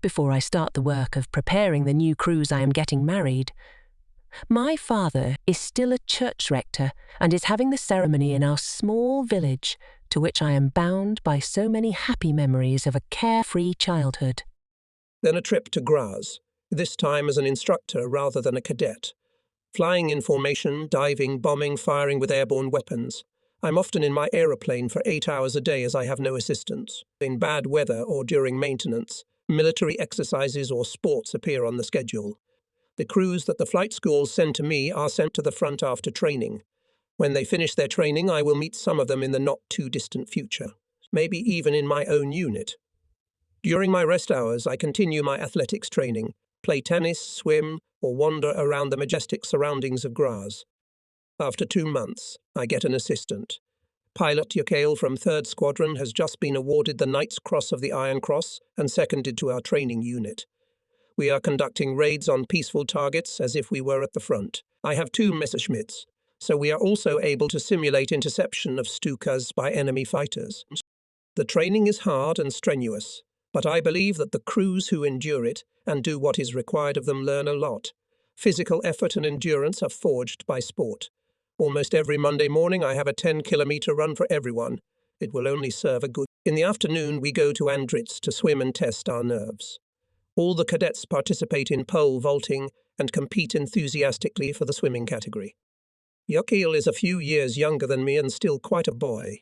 before I start the work of preparing the new crews I am getting married. My father is still a church rector and is having the ceremony in our small village, to which I am bound by so many happy memories of a carefree childhood. Then a trip to Graz, this time as an instructor rather than a cadet. Flying in formation, diving, bombing, firing with airborne weapons. I'm often in my aeroplane for 8 hours a day as I have no assistants. In bad weather or during maintenance, military exercises or sports appear on the schedule. The crews that the flight schools send to me are sent to the front after training. When they finish their training, I will meet some of them in the not-too-distant future, maybe even in my own unit. During my rest hours, I continue my athletics training, play tennis, swim, or wander around the majestic surroundings of Graz. After 2 months, I get an assistant. Pilot Yukhail from 3rd Squadron has just been awarded the Knight's Cross of the Iron Cross and seconded to our training unit. We are conducting raids on peaceful targets as if we were at the front. I have 2 Messerschmitts, so we are also able to simulate interception of Stukas by enemy fighters. The training is hard and strenuous, but I believe that the crews who endure it and do what is required of them learn a lot. Physical effort and endurance are forged by sport. Almost every Monday morning I have a 10-kilometer run for everyone. It will only serve a good. In the afternoon we go to Andritz to swim and test our nerves. All the cadets participate in pole vaulting and compete enthusiastically for the swimming category. Yukhail is a few years younger than me and still quite a boy.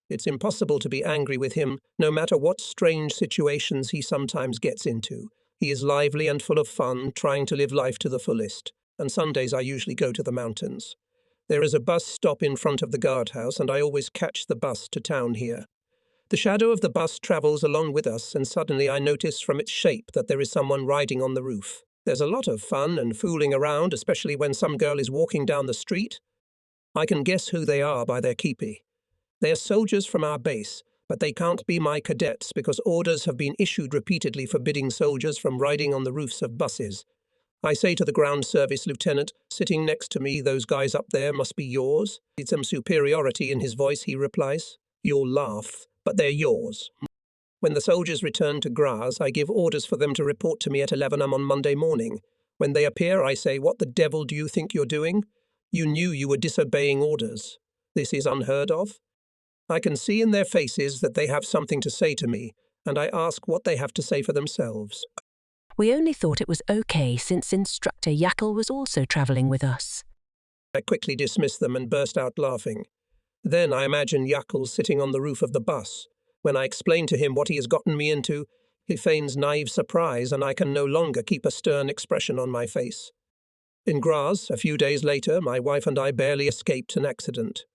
It's impossible to be angry with him, no matter what strange situations he sometimes gets into. He is lively and full of fun, trying to live life to the fullest, and Sundays I usually go to the mountains. There is a bus stop in front of the guardhouse, and I always catch the bus to town here. The shadow of the bus travels along with us, and suddenly I notice from its shape that there is someone riding on the roof. There's a lot of fun and fooling around, especially when some girl is walking down the street. I can guess who they are by their keepee. They are soldiers from our base, but they can't be my cadets because orders have been issued repeatedly forbidding soldiers from riding on the roofs of buses. I say to the ground service lieutenant, sitting next to me, those guys up there must be yours. With some superiority in his voice, he replies, "You'll laugh, but they're yours." When the soldiers return to Graz, I give orders for them to report to me at 11 am on Monday morning. When they appear, I say, "What the devil do you think you're doing? You knew you were disobeying orders. This is unheard of." I can see in their faces that they have something to say to me, and I ask what they have to say for themselves. We only thought it was okay since instructor Yukhail was also travelling with us. I quickly dismiss them and burst out laughing. Then I imagine Yukhail sitting on the roof of the bus. When I explain to him what he has gotten me into, he feigns naive surprise, and I can no longer keep a stern expression on my face. In Graz, a few days later, my wife and I barely escaped an accident.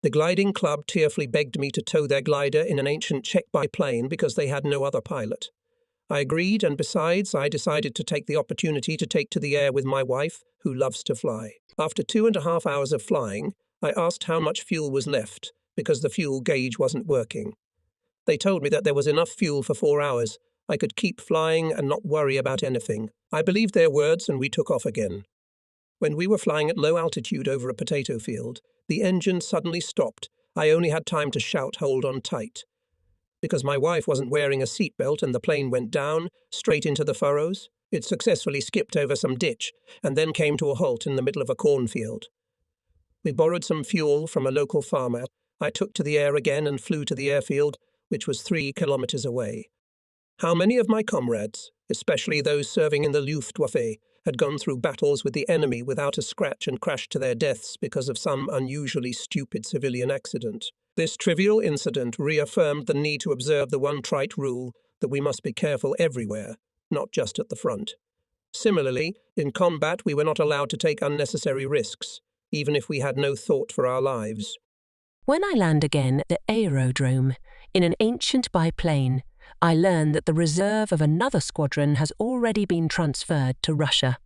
The gliding club tearfully begged me to tow their glider in an ancient Czech biplane because they had no other pilot. I agreed, and besides, I decided to take the opportunity to take to the air with my wife, who loves to fly. After 2.5 hours of flying, I asked how much fuel was left, because the fuel gauge wasn't working. They told me that there was enough fuel for 4 hours. I could keep flying and not worry about anything. I believed their words, and we took off again. When we were flying at low altitude over a potato field, the engine suddenly stopped. I only had time to shout, "Hold on tight." Because my wife wasn't wearing a seatbelt and the plane went down, straight into the furrows, it successfully skipped over some ditch and then came to a halt in the middle of a cornfield. We borrowed some fuel from a local farmer. I took to the air again and flew to the airfield, which was 3 kilometers away. How many of my comrades, especially those serving in the Luftwaffe, had gone through battles with the enemy without a scratch and crashed to their deaths because of some unusually stupid civilian accident? This trivial incident reaffirmed the need to observe the one trite rule that we must be careful everywhere, not just at the front. Similarly, in combat we were not allowed to take unnecessary risks, even if we had no thought for our lives. When I land again at the aerodrome, in an ancient biplane, I learn that the reserve of another squadron has already been transferred to Russia.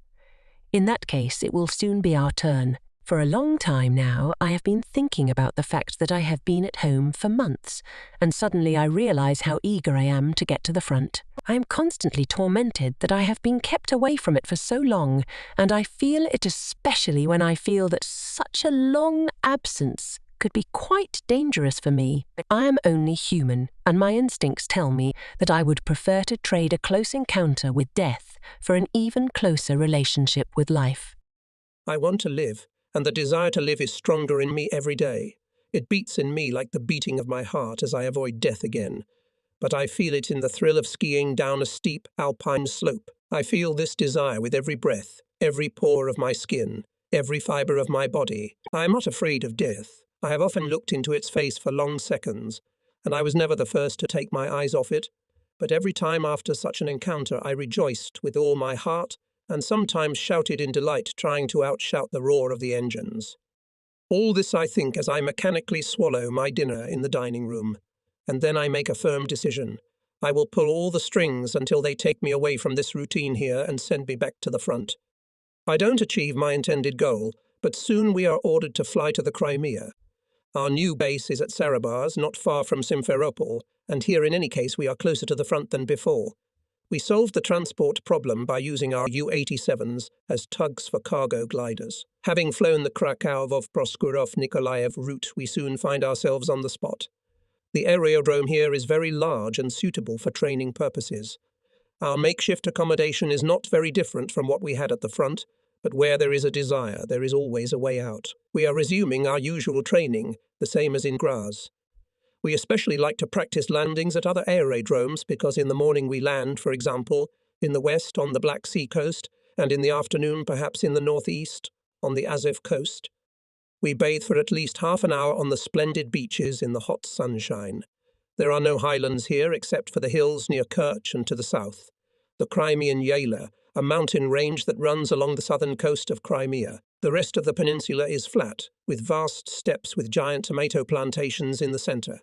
In that case, it will soon be our turn. For a long time now, I have been thinking about the fact that I have been at home for months, and suddenly I realize how eager I am to get to the front. I am constantly tormented that I have been kept away from it for so long, and I feel it especially when I feel that such a long absence could be quite dangerous for me, but I am only human, and my instincts tell me that I would prefer to trade a close encounter with death for an even closer relationship with life. I want to live, and the desire to live is stronger in me every day. It beats in me like the beating of my heart as I avoid death again. But I feel it in the thrill of skiing down a steep alpine slope. I feel this desire with every breath, every pore of my skin, every fibre of my body. I am not afraid of death. I have often looked into its face for long seconds, and I was never the first to take my eyes off it. But every time after such an encounter I rejoiced with all my heart, and sometimes shouted in delight, trying to outshout the roar of the engines. All this I think as I mechanically swallow my dinner in the dining room. And then I make a firm decision. I will pull all the strings until they take me away from this routine here and send me back to the front. I don't achieve my intended goal, but soon we are ordered to fly to the Crimea. Our new base is at Sarabars, not far from Simferopol, and here in any case we are closer to the front than before. We solved the transport problem by using our U-87s as tugs for cargo gliders. Having flown the Krakow-Proskurov-Nikolaev route, we soon find ourselves on the spot. The aerodrome here is very large and suitable for training purposes. Our makeshift accommodation is not very different from what we had at the front, but where there is a desire, there is always a way out. We are resuming our usual training, the same as in Graz. We especially like to practice landings at other aerodromes because in the morning we land, for example, in the west on the Black Sea coast, and in the afternoon perhaps in the northeast on the Azov coast. We bathe for at least half an hour on the splendid beaches in the hot sunshine. There are no highlands here except for the hills near Kerch and to the south. The Crimean Yayla, a mountain range that runs along the southern coast of Crimea. The rest of the peninsula is flat, with vast steppes with giant tomato plantations in the centre.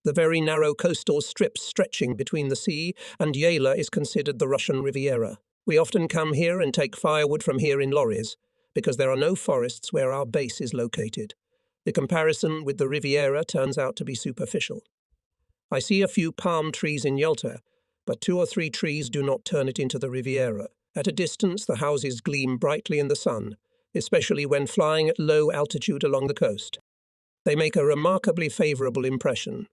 The very narrow coastal strips stretching between the sea and Yayla is considered the Russian Riviera. We often come here and take firewood from here in lorries, because there are no forests where our base is located. The comparison with the Riviera turns out to be superficial. I see a few palm trees in Yalta, but 2 or 3 trees do not turn it into the Riviera. At a distance, the houses gleam brightly in the sun, especially when flying at low altitude along the coast. They make a remarkably favourable impression.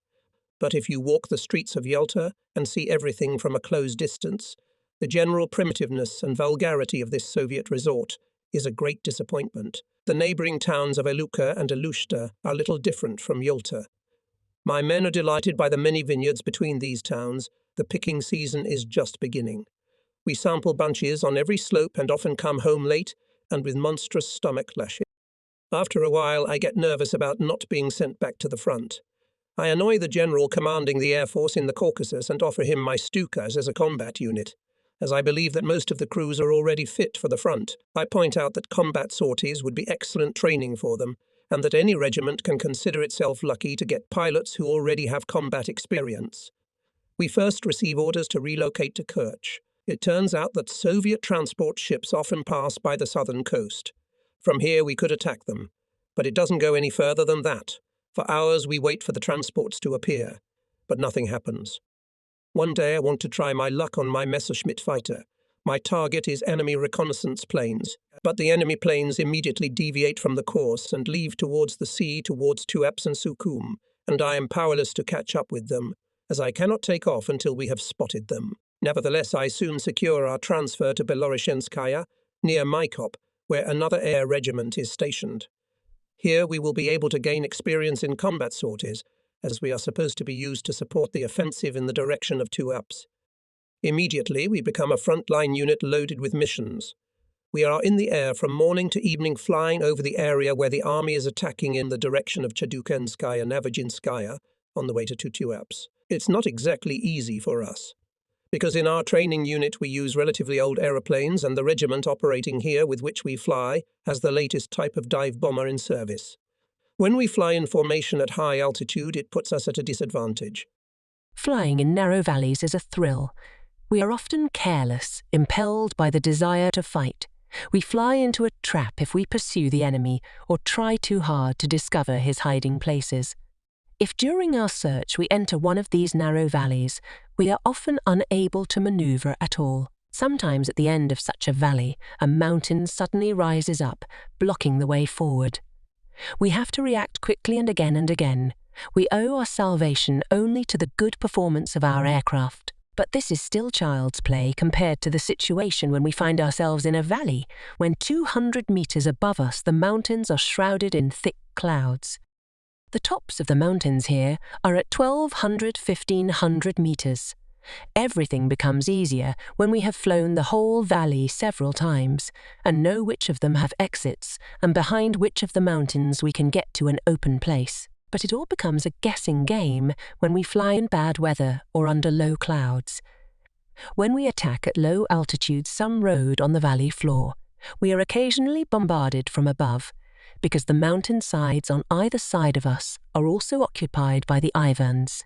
But if you walk the streets of Yalta and see everything from a close distance, the general primitiveness and vulgarity of this Soviet resort is a great disappointment. The neighbouring towns of Eluka and Elushta are little different from Yalta. My men are delighted by the many vineyards between these towns. The picking season is just beginning. We sample bunches on every slope and often come home late and with monstrous stomach lashes. After a while, I get nervous about not being sent back to the front. I annoy the general commanding the Air Force in the Caucasus and offer him my Stukas as a combat unit. As I believe that most of the crews are already fit for the front, I point out that combat sorties would be excellent training for them, and that any regiment can consider itself lucky to get pilots who already have combat experience. We first receive orders to relocate to Kerch. It turns out that Soviet transport ships often pass by the southern coast. From here we could attack them, but it doesn't go any further than that. For hours we wait for the transports to appear, but nothing happens. One day I want to try my luck on my Messerschmitt fighter. My target is enemy reconnaissance planes, but the enemy planes immediately deviate from the course and leave towards the sea towards Tuapse and Sukhum, and I am powerless to catch up with them, as I cannot take off until we have spotted them. Nevertheless, I soon secure our transfer to Belorushenskaya, near Maikop, where another air regiment is stationed. Here we will be able to gain experience in combat sorties, as we are supposed to be used to support the offensive in the direction of Tuapse. Immediately we become a frontline unit loaded with missions. We are in the air from morning to evening, flying over the area where the army is attacking in the direction of Chadukenskaya, Navajinskaya, on the way to Tuapse. It's not exactly easy for us, because in our training unit we use relatively old aeroplanes, and the regiment operating here with which we fly has the latest type of dive bomber in service. When we fly in formation at high altitude, it puts us at a disadvantage. Flying in narrow valleys is a thrill. We are often careless, impelled by the desire to fight. We fly into a trap if we pursue the enemy or try too hard to discover his hiding places. If during our search we enter one of these narrow valleys, we are often unable to maneuver at all. Sometimes at the end of such a valley, a mountain suddenly rises up, blocking the way forward. We have to react quickly and again and again. We owe our salvation only to the good performance of our aircraft. But this is still child's play compared to the situation when we find ourselves in a valley, when 200 meters above us the mountains are shrouded in thick clouds. The tops of the mountains here are at 1,200–1,500 meters. Everything becomes easier when we have flown the whole valley several times and know which of them have exits and behind which of the mountains we can get to an open place. But it all becomes a guessing game when we fly in bad weather or under low clouds. When we attack at low altitude some road on the valley floor, we are occasionally bombarded from above, because the mountain sides on either side of us are also occupied by the Ivans.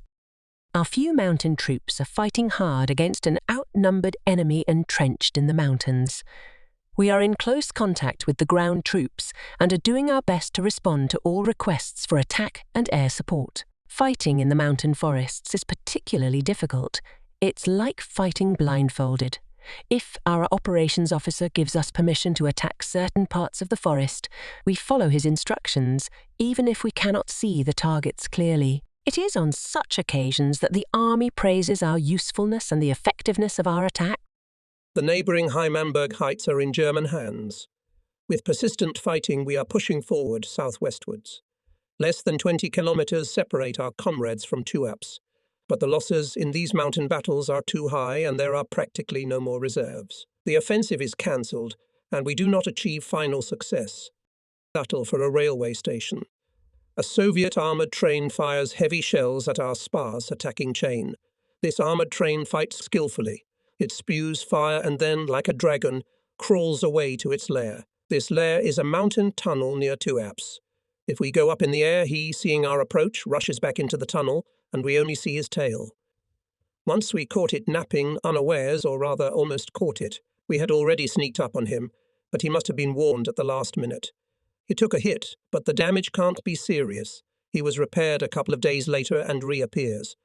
Our few mountain troops are fighting hard against an outnumbered enemy entrenched in the mountains. We are in close contact with the ground troops and are doing our best to respond to all requests for attack and air support. Fighting in the mountain forests is particularly difficult. It's like fighting blindfolded. If our operations officer gives us permission to attack certain parts of the forest, we follow his instructions, even if we cannot see the targets clearly. It is on such occasions that the army praises our usefulness and the effectiveness of our attack. The neighbouring Heimanberg Heights are in German hands. With persistent fighting, we are pushing forward southwestwards. Less than 20 kilometres separate our comrades from Tuapse, but the losses in these mountain battles are too high and there are practically no more reserves. The offensive is cancelled, and we do not achieve final success. Battle for a railway station. A Soviet armoured train fires heavy shells at our sparse attacking chain. This armoured train fights skillfully. It spews fire and then, like a dragon, crawls away to its lair. This lair is a mountain tunnel near Tuapse. If we go up in the air, he, seeing our approach, rushes back into the tunnel, and we only see his tail. Once we caught it napping unawares, or rather almost caught it. We had already sneaked up on him, but he must have been warned at the last minute. He took a hit, but the damage can't be serious. He was repaired a couple of days later and reappears.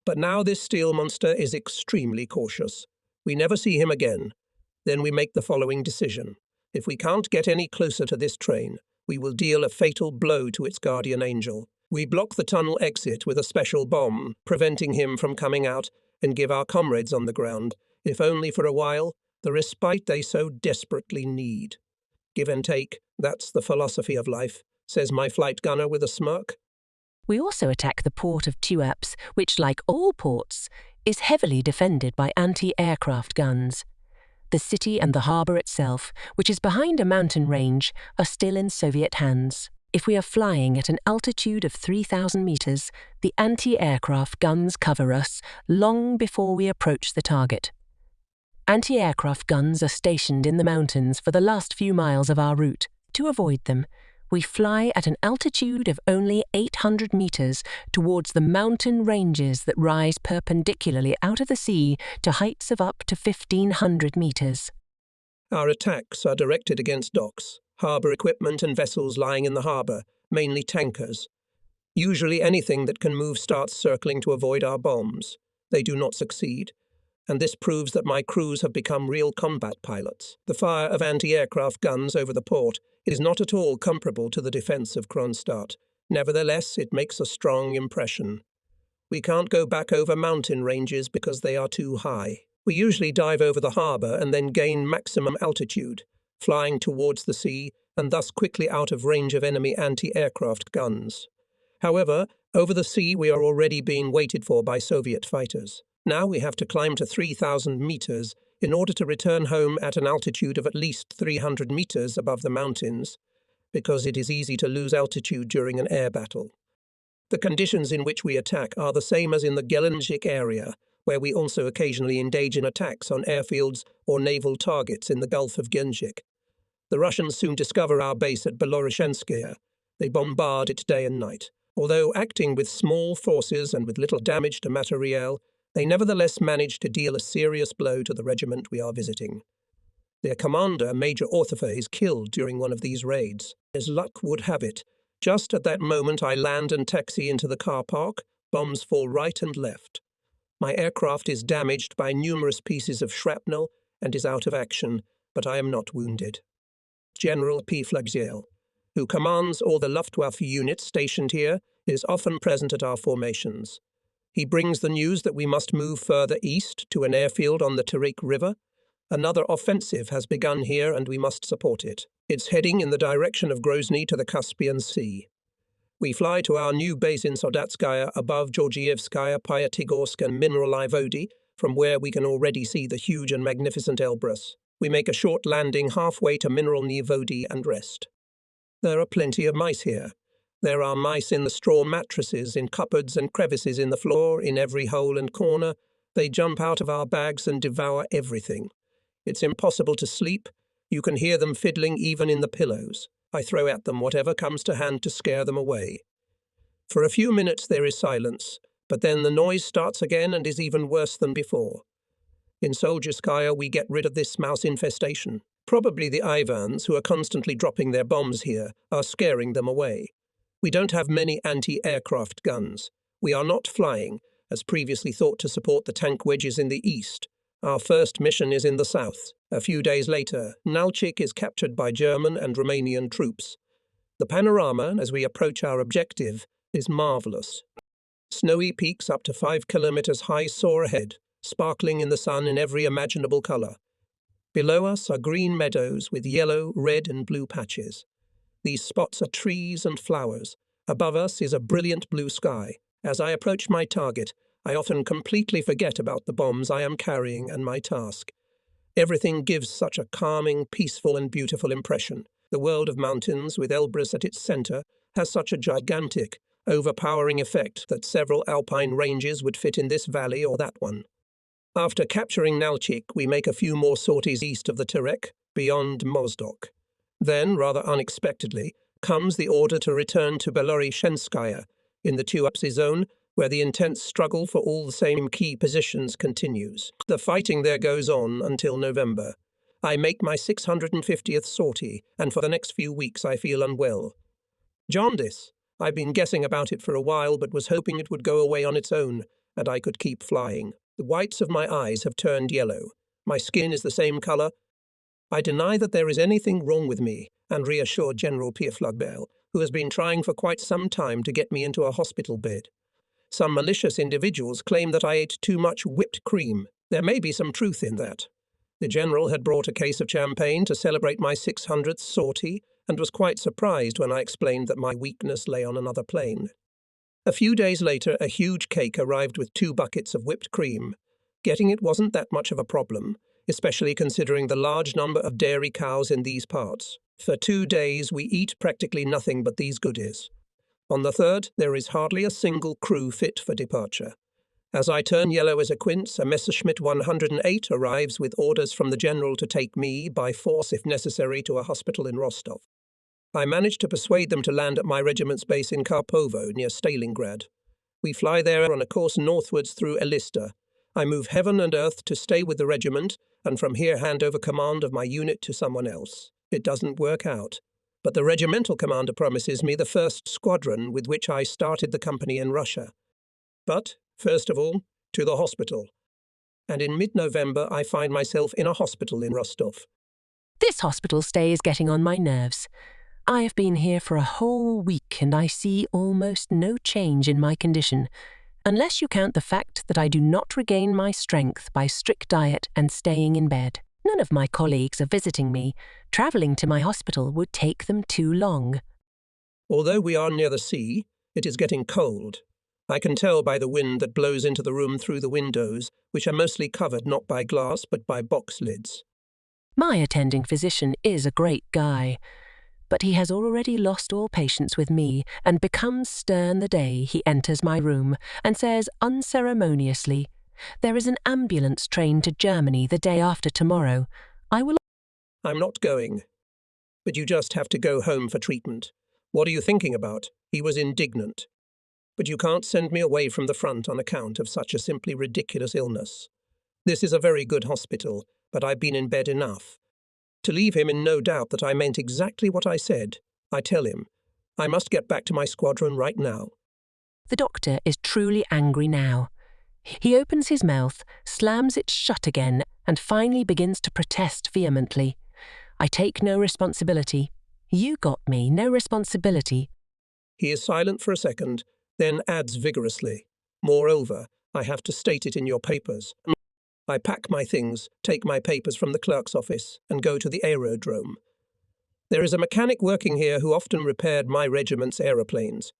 But now this steel monster is extremely cautious. We never see him again. Then we make the following decision. If we can't get any closer to this train, we will deal a fatal blow to its guardian angel. We block the tunnel exit with a special bomb, preventing him from coming out, and give our comrades on the ground, if only for a while, the respite they so desperately need. Give and take, that's the philosophy of life, says my flight gunner with a smirk. We also attack the port of Tuapse, which, like all ports, is heavily defended by anti-aircraft guns. The city and the harbour itself, which is behind a mountain range, are still in Soviet hands. If we are flying at an altitude of 3,000 meters, the anti-aircraft guns cover us long before we approach the target. Anti-aircraft guns are stationed in the mountains for the last few miles of our route. To avoid them, we fly at an altitude of only 800 meters towards the mountain ranges that rise perpendicularly out of the sea to heights of up to 1,500 meters. Our attacks are directed against docks, harbour equipment and vessels lying in the harbour, mainly tankers. Usually anything that can move starts circling to avoid our bombs. They do not succeed, and this proves that my crews have become real combat pilots. The fire of anti-aircraft guns over the port is not at all comparable to the defence of Kronstadt. Nevertheless, it makes a strong impression. We can't go back over mountain ranges because they are too high. We usually dive over the harbour and then gain maximum altitude, flying towards the sea and thus quickly out of range of enemy anti-aircraft guns. However, over the sea we are already being waited for by Soviet fighters. Now we have to climb to 3,000 meters in order to return home at an altitude of at least 300 meters above the mountains, because it is easy to lose altitude during an air battle. The conditions in which we attack are the same as in the Gelendzhik area, where we also occasionally engage in attacks on airfields or naval targets in the Gulf of Gelendzhik. The Russians soon discover our base at Novorossiysk. They bombard it day and night. Although acting with small forces and with little damage to materiel, they nevertheless manage to deal a serious blow to the regiment we are visiting. Their commander, Major Orthofer, is killed during one of these raids. As luck would have it, just at that moment I land and taxi into the car park, bombs fall right and left. My aircraft is damaged by numerous pieces of shrapnel and is out of action, but I am not wounded. General P. Flagziel. who commands all the Luftwaffe units stationed here, is often present at our formations. He brings the news that we must move further east to an airfield on the Terek River. Another offensive has begun here and we must support it. It's heading in the direction of Grozny to the Caspian Sea. We fly to our new base in Soldatskaya above Georgievskaya, Pyatigorsk and Mineralai Vody, from where we can already see the huge and magnificent Elbrus. We make a short landing halfway to Mineralny Vody and rest. There are plenty of mice here. There are mice in the straw mattresses, in cupboards and crevices in the floor, in every hole and corner. They jump out of our bags and devour everything. It's impossible to sleep. You can hear them fiddling even in the pillows. I throw at them whatever comes to hand to scare them away. For a few minutes there is silence, but then the noise starts again and is even worse than before. In Soldatskaya we get rid of this mouse infestation. Probably the Ivans, who are constantly dropping their bombs here, are scaring them away. We don't have many anti-aircraft guns. We are not flying, as previously thought to support the tank wedges in the east. Our first mission is in the south. A few days later, Nalchik is captured by German and Romanian troops. The panorama, as we approach our objective, is marvellous. Snowy peaks up to 5 kilometers high soar ahead, sparkling in the sun in every imaginable colour. Below us are green meadows with yellow, red and blue patches. These spots are trees and flowers. Above us is a brilliant blue sky. As I approach my target, I often completely forget about the bombs I am carrying and my task. Everything gives such a calming, peaceful and beautiful impression. The world of mountains, with Elbrus at its centre, has such a gigantic, overpowering effect that several alpine ranges would fit in this valley or that one. After capturing Nalchik, we make a few more sorties east of the Terek, beyond Mozdok. Then, rather unexpectedly, comes the order to return to Beloryshenskaya, in the Tuapse zone, where the intense struggle for all the same key positions continues. The fighting there goes on until November. I make my 650th sortie, and for the next few weeks I feel unwell. Jaundice. I've been guessing about it for a while, but was hoping it would go away on its own, and I could keep flying. The whites of my eyes have turned yellow. My skin is the same colour. I deny that there is anything wrong with me, and reassure General Pierre-Flagbert, who has been trying for quite some time to get me into a hospital bed. Some malicious individuals claim that I ate too much whipped cream. There may be some truth in that. The general had brought a case of champagne to celebrate my 600th sortie, and was quite surprised when I explained that my weakness lay on another plane. A few days later, a huge cake arrived with 2 buckets of whipped cream. Getting it wasn't that much of a problem, especially considering the large number of dairy cows in these parts. For 2 days, we eat practically nothing but these goodies. On the 3rd, there is hardly a single crew fit for departure. As I turn yellow as a quince, a Messerschmitt 108 arrives with orders from the general to take me, by force if necessary, to a hospital in Rostov. I manage to persuade them to land at my regiment's base in Karpovo, near Stalingrad. We fly there on a course northwards through Elista. I move heaven and earth to stay with the regiment, and from here hand over command of my unit to someone else. It doesn't work out. But the regimental commander promises me the 1st squadron with which I started the company in Russia. But, first of all, to the hospital. And in mid-November I find myself in a hospital in Rostov. This hospital stay is getting on my nerves. I have been here for a whole week and I see almost no change in my condition, unless you count the fact that I do not regain my strength by strict diet and staying in bed. None of my colleagues are visiting me. Travelling to my hospital would take them too long. Although we are near the sea, it is getting cold. I can tell by the wind that blows into the room through the windows, which are mostly covered not by glass but by box lids. My attending physician is a great guy, but he has already lost all patience with me and becomes stern the day he enters my room and says unceremoniously, "There is an ambulance train to Germany the day after tomorrow. I'm not going. But you just have to go home for treatment. What are you thinking about?" He was indignant. "But you can't send me away from the front on account of such a simply ridiculous illness. This is a very good hospital, but I've been in bed enough." To leave him in no doubt that I meant exactly what I said, I tell him, I must get back to my squadron right now. The doctor is truly angry now. He opens his mouth, slams it shut again, and finally begins to protest vehemently. I take no responsibility. You got me, no responsibility. He is silent for a second, then adds vigorously, "Moreover, I have to state it in your papers." I pack my things, take my papers from the clerk's office, and go to the aerodrome. There is a mechanic working here who often repaired my regiment's aeroplanes.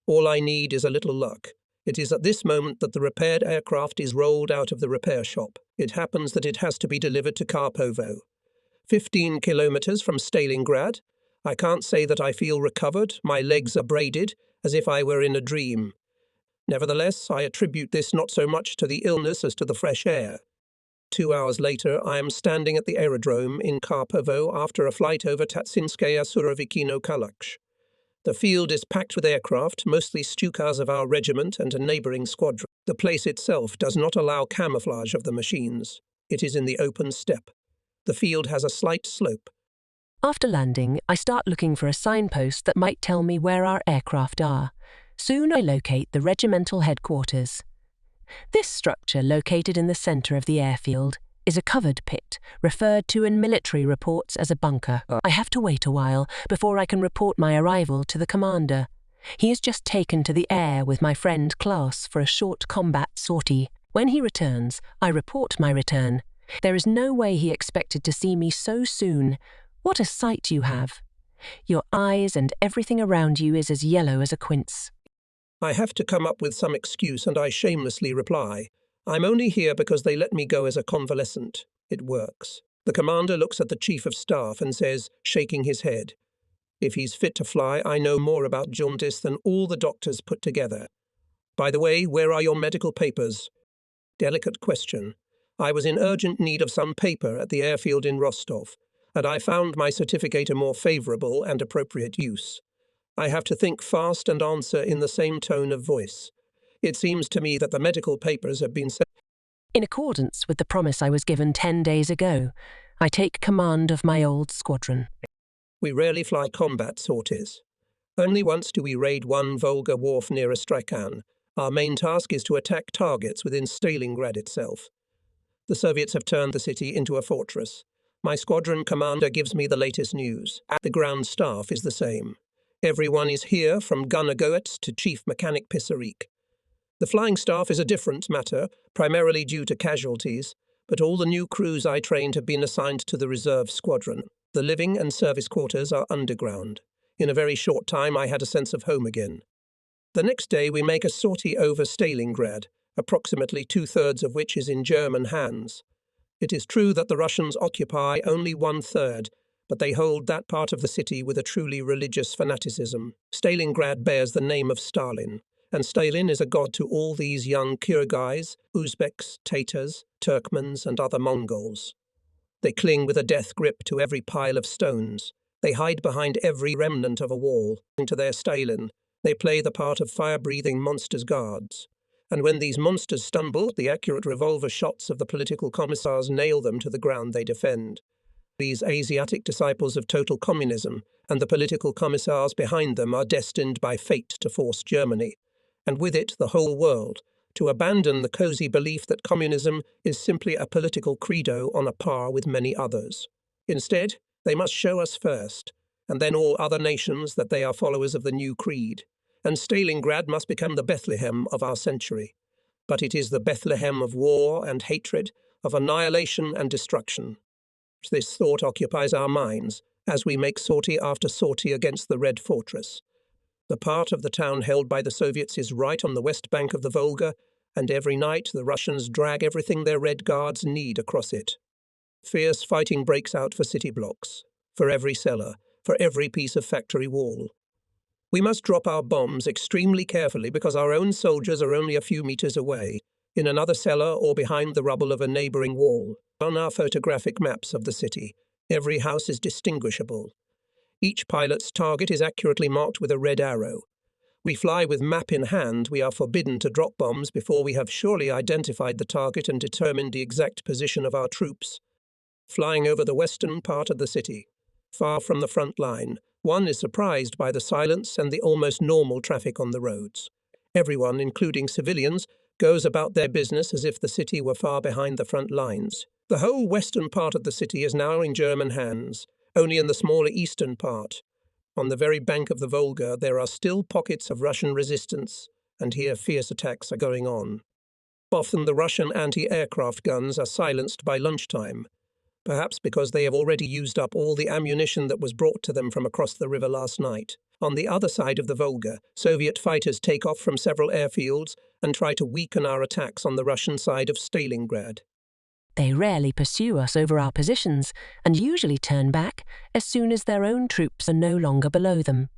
All I need is a little luck. It is at this moment that the repaired aircraft is rolled out of the repair shop. It happens that it has to be delivered to Karpovo, 15 kilometers from Stalingrad. I can't say that I feel recovered. My legs are braided, as if I were in a dream. Nevertheless, I attribute this not so much to the illness as to the fresh air. 2 hours later, I am standing at the aerodrome in Karpovo after a flight over Tatsinskaya Surovikino Kalaksh. The field is packed with aircraft, mostly Stukas of our regiment and a neighbouring squadron. The place itself does not allow camouflage of the machines. It is in the open steppe. The field has a slight slope. After landing, I start looking for a signpost that might tell me where our aircraft are. Soon I locate the regimental headquarters. This structure, located in the centre of the airfield, is a covered pit, referred to in military reports as a bunker. I have to wait a while before I can report my arrival to the commander. He has just taken to the air with my friend Klaus for a short combat sortie. When he returns, I report my return. There is no way he expected to see me so soon. What a sight you have! Your eyes and everything around you is as yellow as a quince. I have to come up with some excuse, and I shamelessly reply, "I'm only here because they let me go as a convalescent." It works. The commander looks at the chief of staff and says, shaking his head, "If he's fit to fly, I know more about jaundice than all the doctors put together. By the way, where are your medical papers?" Delicate question. I was in urgent need of some paper at the airfield in Rostov, and I found my certificate a more favourable and appropriate use. I have to think fast and answer in the same tone of voice. It seems to me that the medical papers have been sent. In accordance with the promise I was given 10 days ago, I take command of my old squadron. We rarely fly combat sorties. Only once do we raid one Volga wharf near Astrakhan. Our main task is to attack targets within Stalingrad itself. The Soviets have turned the city into a fortress. My squadron commander gives me the latest news. The ground staff is the same. Everyone is here, from gunner Goetz to chief mechanic Pissarik. The flying staff is a different matter, primarily due to casualties, but all the new crews I trained have been assigned to the reserve squadron. The living and service quarters are underground. In a very short time I had a sense of home again. The next day we make a sortie over Stalingrad, approximately 2/3 of which is in German hands. It is true that the Russians occupy only 1/3, but they hold that part of the city with a truly religious fanaticism. Stalingrad bears the name of Stalin, and Stalin is a god to all these young Kyrgyz, Uzbeks, Tatars, Turkmens, and other Mongols. They cling with a death grip to every pile of stones. They hide behind every remnant of a wall. Into their Stalin, they play the part of fire-breathing monsters' guards. And when these monsters stumble, the accurate revolver shots of the political commissars nail them to the ground they defend. These Asiatic disciples of total communism and the political commissars behind them are destined by fate to force Germany, and with it the whole world, to abandon the cosy belief that communism is simply a political credo on a par with many others. Instead, they must show us first, and then all other nations, that they are followers of the new creed, and Stalingrad must become the Bethlehem of our century. But it is the Bethlehem of war and hatred, of annihilation and destruction. This thought occupies our minds as we make sortie after sortie against the Red Fortress. The part of the town held by the Soviets is right on the west bank of the Volga, and every night the Russians drag everything their Red Guards need across it. Fierce fighting breaks out for city blocks, for every cellar, for every piece of factory wall. We must drop our bombs extremely carefully because our own soldiers are only a few meters away, in another cellar or behind the rubble of a neighbouring wall. On our photographic maps of the city, every house is distinguishable. Each pilot's target is accurately marked with a red arrow. We fly with map in hand. We are forbidden to drop bombs before we have surely identified the target and determined the exact position of our troops. Flying over the western part of the city, far from the front line, one is surprised by the silence and the almost normal traffic on the roads. Everyone, including civilians, goes about their business as if the city were far behind the front lines. The whole western part of the city is now in German hands. Only in the smaller eastern part, On the very bank of the Volga, there are still pockets of Russian resistance, and here fierce attacks are going on. Often the Russian anti-aircraft guns are silenced by lunchtime, perhaps because they have already used up all the ammunition that was brought to them from across the river last night. On the other side of the Volga, Soviet fighters take off from several airfields and try to weaken our attacks on the Russian side of Stalingrad. They rarely pursue us over our positions and usually turn back as soon as their own troops are no longer below them.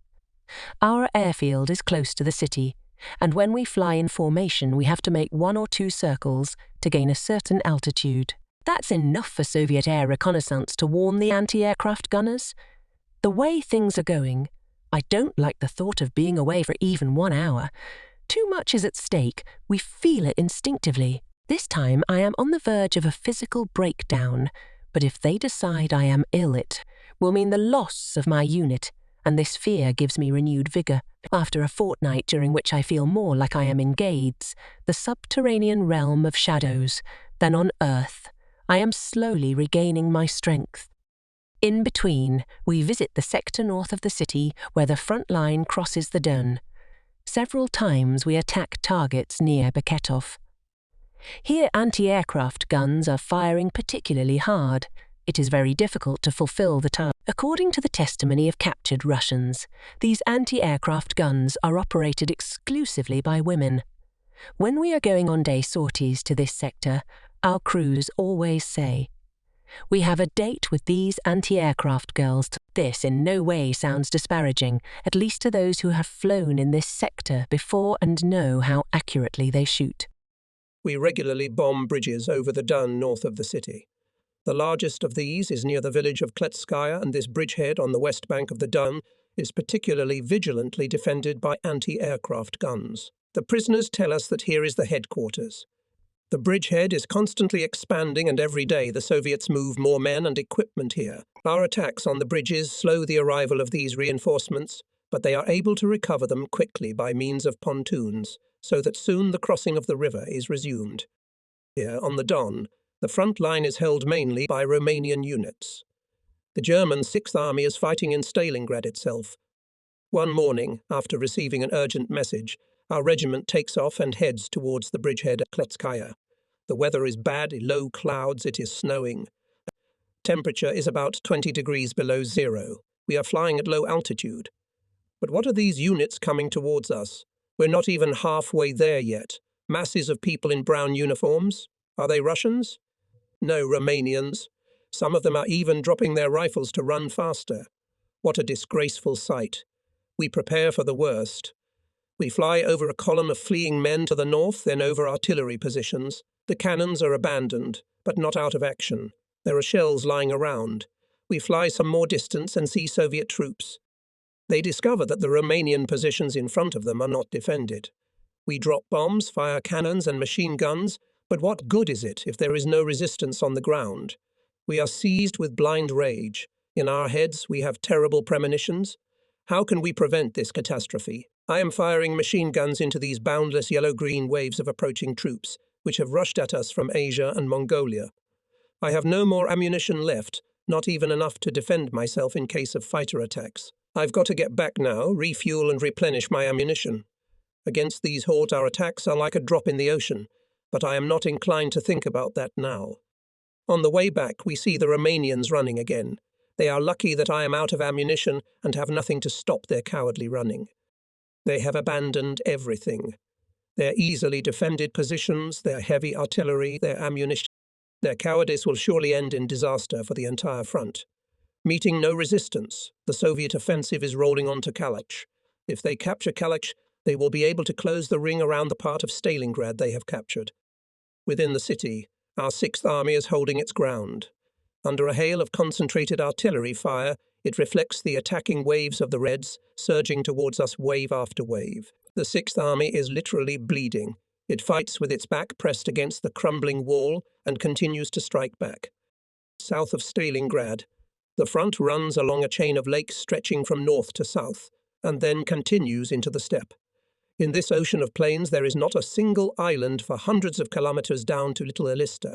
Our airfield is close to the city, and when we fly in formation we have to make 1 or 2 circles to gain a certain altitude. That's enough for Soviet air reconnaissance to warn the anti-aircraft gunners. The way things are going, I don't like the thought of being away for even 1 hour. Too much is at stake, we feel it instinctively. This time I am on the verge of a physical breakdown, but if they decide I am ill, it will mean the loss of my unit, and this fear gives me renewed vigour. After a fortnight during which I feel more like I am in Gades, the subterranean realm of shadows, than on Earth, I am slowly regaining my strength. In between, we visit the sector north of the city where the front line crosses the Don. Several times we attack targets near Beketov. Here anti-aircraft guns are firing particularly hard. It is very difficult to fulfill the task. According to the testimony of captured Russians, these anti-aircraft guns are operated exclusively by women. When we are going on day sorties to this sector, our crews always say, "We have a date with these anti-aircraft girls." This in no way sounds disparaging, at least to those who have flown in this sector before and know how accurately they shoot. We regularly bomb bridges over the Don north of the city. The largest of these is near the village of Kletskaya, and this bridgehead on the west bank of the Don is particularly vigilantly defended by anti-aircraft guns. The prisoners tell us that here is the headquarters. The bridgehead is constantly expanding, and every day the Soviets move more men and equipment here. Our attacks on the bridges slow the arrival of these reinforcements, but they are able to recover them quickly by means of pontoons, so that soon the crossing of the river is resumed. Here, on the Don, the front line is held mainly by Romanian units. The German Sixth Army is fighting in Stalingrad itself. One morning, after receiving an urgent message, our regiment takes off and heads towards the bridgehead at Kletskaya. The weather is bad, low clouds, it is snowing. Temperature is about 20 degrees below zero. We are flying at low altitude. But what are these units coming towards us? We're not even halfway there yet. Masses of people in brown uniforms. Are they Russians? No, Romanians. Some of them are even dropping their rifles to run faster. What a disgraceful sight. We prepare for the worst. We fly over a column of fleeing men to the north, then over artillery positions. The cannons are abandoned, but not out of action. There are shells lying around. We fly some more distance and see Soviet troops. They discover that the Romanian positions in front of them are not defended. We drop bombs, fire cannons and machine guns, but what good is it if there is no resistance on the ground? We are seized with blind rage. In our heads we have terrible premonitions. How can we prevent this catastrophe? I am firing machine guns into these boundless yellow-green waves of approaching troops, which have rushed at us from Asia and Mongolia. I have no more ammunition left, not even enough to defend myself in case of fighter attacks. I've got to get back now, refuel and replenish my ammunition. Against these hordes our attacks are like a drop in the ocean, but I am not inclined to think about that now. On the way back we see the Romanians running again. They are lucky that I am out of ammunition and have nothing to stop their cowardly running. They have abandoned everything. Their easily defended positions, their heavy artillery, their ammunition. Their cowardice will surely end in disaster for the entire front. Meeting no resistance, the Soviet offensive is rolling on to Kalach. If they capture Kalach, they will be able to close the ring around the part of Stalingrad they have captured. Within the city, our Sixth Army is holding its ground. Under a hail of concentrated artillery fire, it reflects the attacking waves of the Reds, surging towards us wave after wave. The Sixth Army is literally bleeding. It fights with its back pressed against the crumbling wall and continues to strike back. South of Stalingrad, the front runs along a chain of lakes stretching from north to south, and then continues into the steppe. In this ocean of plains there is not a single island for hundreds of kilometers down to Little Elista.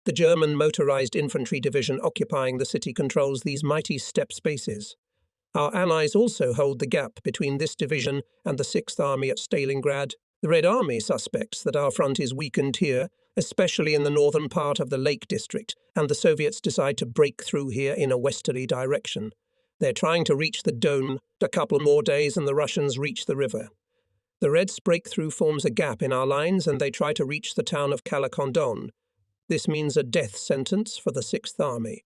The German motorized infantry division occupying the city controls these mighty steppe spaces. Our allies also hold the gap between this division and the 6th Army at Stalingrad. The Red Army suspects that our front is weakened here, especially in the northern part of the Lake District, and the Soviets decide to break through here in a westerly direction. They're trying to reach the Don. A couple more days and the Russians reach the river. The Reds' breakthrough forms a gap in our lines and they try to reach the town of Kalakondon. This means a death sentence for the 6th Army.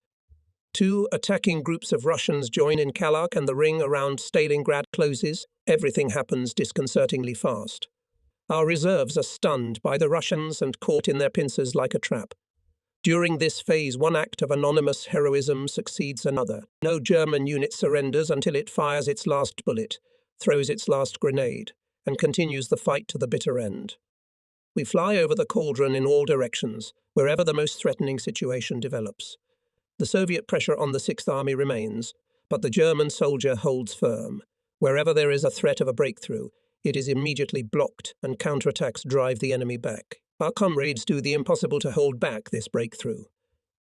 Two attacking groups of Russians join in Kalak and the ring around Stalingrad closes. Everything happens disconcertingly fast. Our reserves are stunned by the Russians and caught in their pincers like a trap. During this phase, one act of anonymous heroism succeeds another. No German unit surrenders until it fires its last bullet, throws its last grenade, and continues the fight to the bitter end. We fly over the cauldron in all directions, wherever the most threatening situation develops. The Soviet pressure on the 6th Army remains, but the German soldier holds firm. Wherever there is a threat of a breakthrough, it is immediately blocked and counterattacks drive the enemy back. Our comrades do the impossible to hold back this breakthrough.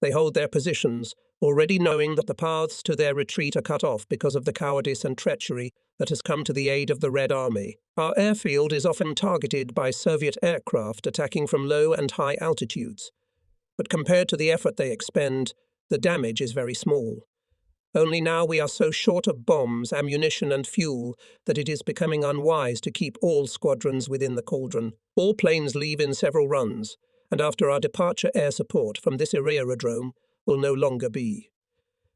They hold their positions, already knowing that the paths to their retreat are cut off because of the cowardice and treachery that has come to the aid of the Red Army. Our airfield is often targeted by Soviet aircraft attacking from low and high altitudes. But compared to the effort they expend, the damage is very small. Only now we are so short of bombs, ammunition and fuel that it is becoming unwise to keep all squadrons within the cauldron. All planes leave in several runs, and after our departure air support from this aerodrome will no longer be.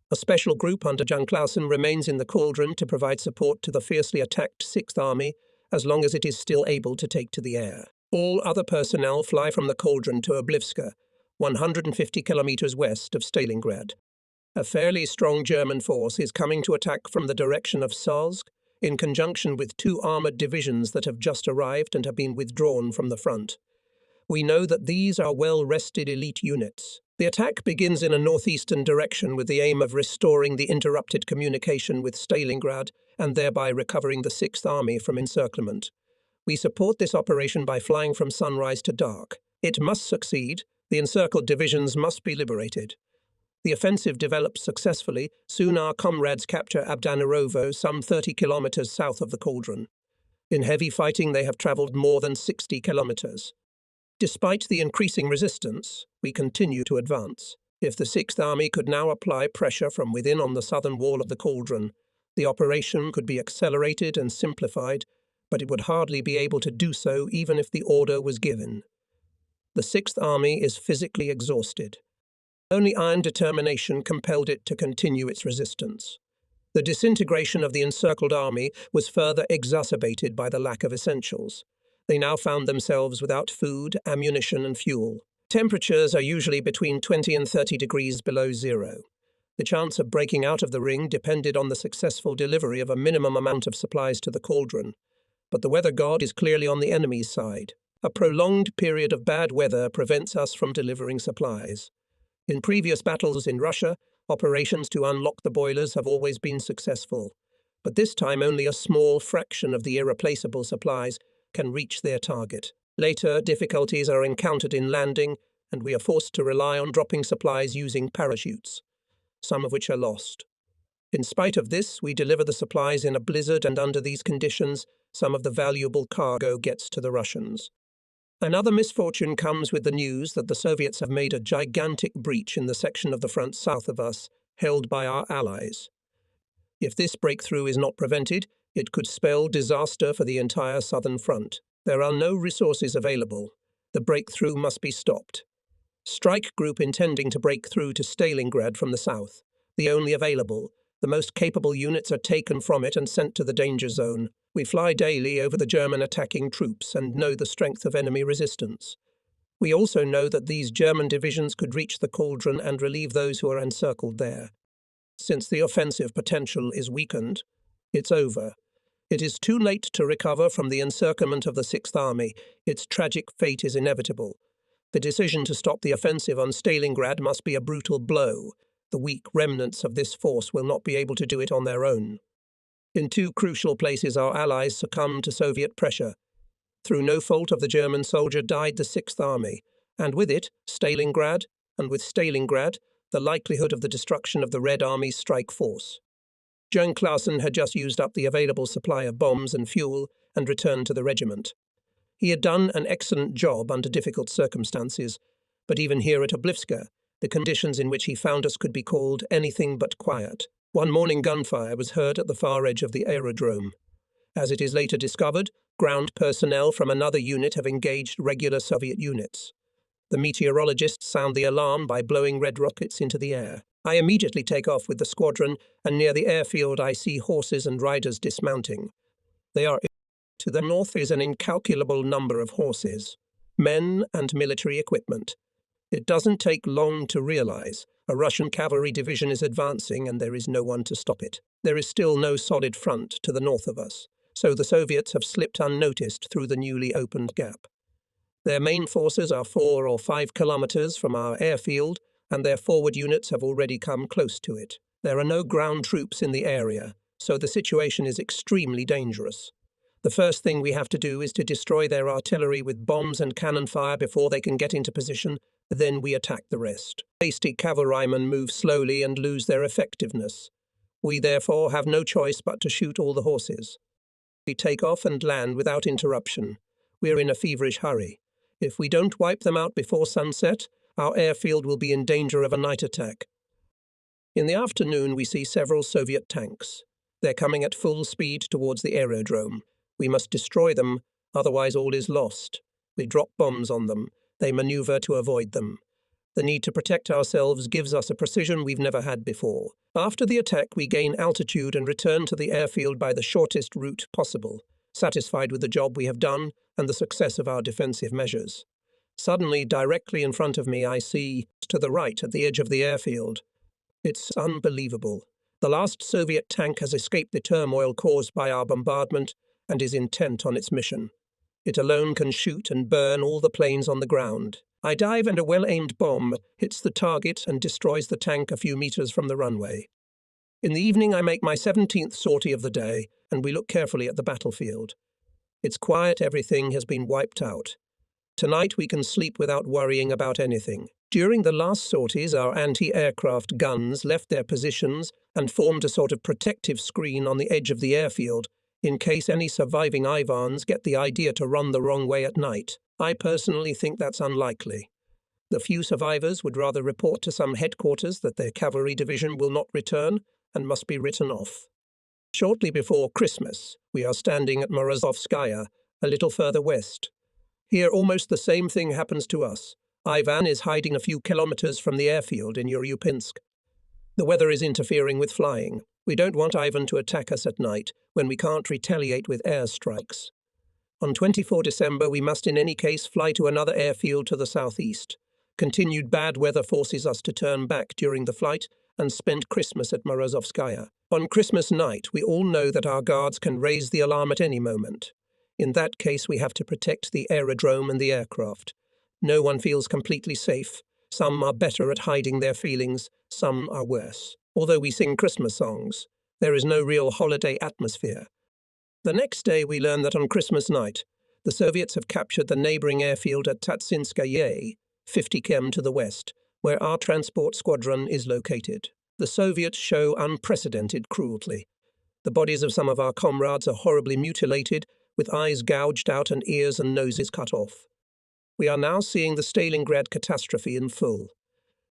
A special group under John Clausen remains in the cauldron to provide support to the fiercely attacked 6th Army as long as it is still able to take to the air. All other personnel fly from the cauldron to Oblivska, 150 kilometers west of Stalingrad. A fairly strong German force is coming to attack from the direction of Salsk, in conjunction with 2 armoured divisions that have just arrived and have been withdrawn from the front. We know that these are well-rested elite units. The attack begins in a northeastern direction with the aim of restoring the interrupted communication with Stalingrad and thereby recovering the 6th Army from encirclement. We support this operation by flying from sunrise to dark. It must succeed. The encircled divisions must be liberated. The offensive develops successfully. Soon our comrades capture Abdanarovo, some 30 kilometers south of the cauldron. In heavy fighting, they have travelled more than 60 kilometers. Despite the increasing resistance, we continue to advance. If the 6th Army could now apply pressure from within on the southern wall of the cauldron, the operation could be accelerated and simplified, but it would hardly be able to do so even if the order was given. The 6th Army is physically exhausted. Only iron determination compelled it to continue its resistance. The disintegration of the encircled army was further exacerbated by the lack of essentials. They now found themselves without food, ammunition, and fuel. Temperatures are usually between 20 and 30 degrees below zero. The chance of breaking out of the ring depended on the successful delivery of a minimum amount of supplies to the cauldron. But the weather god is clearly on the enemy's side. A prolonged period of bad weather prevents us from delivering supplies. In previous battles in Russia, operations to unlock the boilers have always been successful, but this time only a small fraction of the irreplaceable supplies can reach their target. Later, difficulties are encountered in landing, and we are forced to rely on dropping supplies using parachutes, some of which are lost. In spite of this, we deliver the supplies in a blizzard, and under these conditions, some of the valuable cargo gets to the Russians. Another misfortune comes with the news that the Soviets have made a gigantic breach in the section of the front south of us, held by our allies. If this breakthrough is not prevented, it could spell disaster for the entire southern front. There are no resources available. The breakthrough must be stopped. Strike group intending to break through to Stalingrad from the south. The only available. The most capable units are taken from it and sent to the danger zone. We fly daily over the German attacking troops and know the strength of enemy resistance. We also know that these German divisions could reach the cauldron and relieve those who are encircled there. Since the offensive potential is weakened, it's over. It is too late to recover from the encirclement of the 6th Army. Its tragic fate is inevitable. The decision to stop the offensive on Stalingrad must be a brutal blow. The weak remnants of this force will not be able to do it on their own. In 2 crucial places, our allies succumbed to Soviet pressure. Through no fault of the German soldier died the 6th Army, and with it, Stalingrad, and with Stalingrad, the likelihood of the destruction of the Red Army's strike force. Joan Clausen had just used up the available supply of bombs and fuel and returned to the regiment. He had done an excellent job under difficult circumstances, but even here at Oblivska, the conditions in which he found us could be called anything but quiet. One morning gunfire was heard at the far edge of the aerodrome. As it is later discovered, ground personnel from another unit have engaged regular Soviet units. The meteorologists sound the alarm by blowing red rockets into the air. I immediately take off with the squadron, and near the airfield I see horses and riders dismounting. They are to the north is an incalculable number of horses, men and military equipment. It doesn't take long to realize a Russian cavalry division is advancing and there is no one to stop it. There is still no solid front to the north of us, so the Soviets have slipped unnoticed through the newly opened gap. Their main forces are 4 or 5 kilometers from our airfield, and their forward units have already come close to it. There are no ground troops in the area, so the situation is extremely dangerous. The first thing we have to do is to destroy their artillery with bombs and cannon fire before they can get into position. Then we attack the rest. Hasty cavalrymen move slowly and lose their effectiveness. We therefore have no choice but to shoot all the horses. We take off and land without interruption. We're in a feverish hurry. If we don't wipe them out before sunset, our airfield will be in danger of a night attack. In the afternoon, we see several Soviet tanks. They're coming at full speed towards the aerodrome. We must destroy them, otherwise all is lost. We drop bombs on them. They maneuver to avoid them. The need to protect ourselves gives us a precision we've never had before. After the attack, we gain altitude and return to the airfield by the shortest route possible, satisfied with the job we have done and the success of our defensive measures. Suddenly, directly in front of me, I see, to the right, at the edge of the airfield. It's unbelievable. The last Soviet tank has escaped the turmoil caused by our bombardment and is intent on its mission. It alone can shoot and burn all the planes on the ground. I dive and a well-aimed bomb hits the target and destroys the tank a few meters from the runway. In the evening, I make my 17th sortie of the day, and we look carefully at the battlefield. It's quiet, everything has been wiped out. Tonight we can sleep without worrying about anything. During the last sorties, our anti-aircraft guns left their positions and formed a sort of protective screen on the edge of the airfield, in case any surviving Ivans get the idea to run the wrong way at night. I personally think that's unlikely. The few survivors would rather report to some headquarters that their cavalry division will not return and must be written off. Shortly before Christmas, we are standing at Novorossiysk, a little further west. Here almost the same thing happens to us. Ivan is hiding a few kilometers from the airfield in Uryupinsk. The weather is interfering with flying. We don't want Ivan to attack us at night when we can't retaliate with airstrikes. On 24 December, we must in any case fly to another airfield to the southeast. Continued bad weather forces us to turn back during the flight and spend Christmas at Morozovskaya. On Christmas night, we all know that our guards can raise the alarm at any moment. In that case, we have to protect the aerodrome and the aircraft. No one feels completely safe. Some are better at hiding their feelings, some are worse. Although we sing Christmas songs, there is no real holiday atmosphere. The next day we learn that on Christmas night, the Soviets have captured the neighbouring airfield at Tatsinskaya, 50 km to the west, where our transport squadron is located. The Soviets show unprecedented cruelty. The bodies of some of our comrades are horribly mutilated, with eyes gouged out and ears and noses cut off. We are now seeing the Stalingrad catastrophe in full.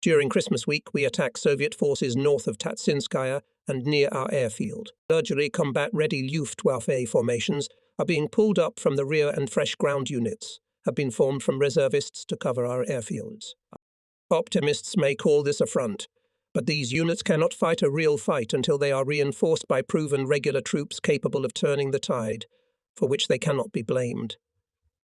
During Christmas week, we attack Soviet forces north of Tatsinskaya and near our airfield. Urgently combat-ready Luftwaffe formations are being pulled up from the rear, and fresh ground units have been formed from reservists to cover our airfields. Optimists may call this a front, but these units cannot fight a real fight until they are reinforced by proven regular troops capable of turning the tide, for which they cannot be blamed.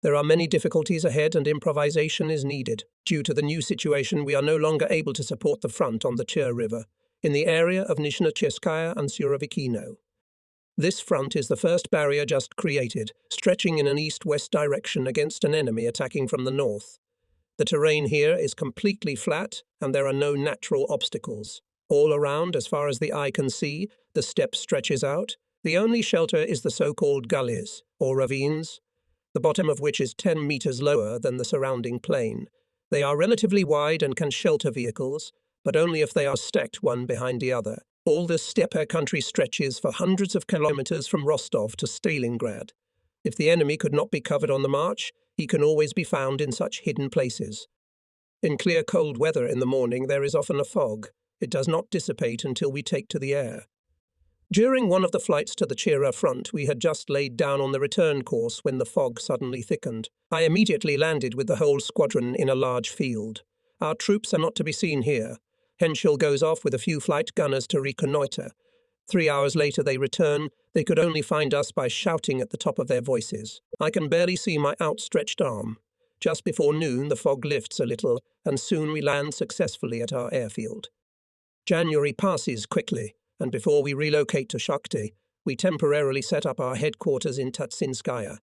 There are many difficulties ahead and improvisation is needed. Due to the new situation, we are no longer able to support the front on the Chur River, in the area of Nizhnocheskaya and Surovikino. This front is the first barrier just created, stretching in an east-west direction against an enemy attacking from the north. The terrain here is completely flat, and there are no natural obstacles. All around, as far as the eye can see, the steppe stretches out. The only shelter is the so-called gullies, or ravines, the bottom of which is 10 meters lower than the surrounding plain. They are relatively wide and can shelter vehicles, but only if they are stacked one behind the other. All this steppe country stretches for hundreds of kilometers from Rostov to Stalingrad. If the enemy could not be covered on the march, he can always be found in such hidden places. In clear cold weather in the morning there is often a fog. It does not dissipate until we take to the air. During one of the flights to the Chira front, we had just laid down on the return course when the fog suddenly thickened. I immediately landed with the whole squadron in a large field. Our troops are not to be seen here. Henschel goes off with a few flight gunners to reconnoitre. 3 hours later they return. They could only find us by shouting at the top of their voices. I can barely see my outstretched arm. Just before noon the fog lifts a little, and soon we land successfully at our airfield. January passes quickly, and before we relocate to Shakhty, we temporarily set up our headquarters in Tatsinskaya.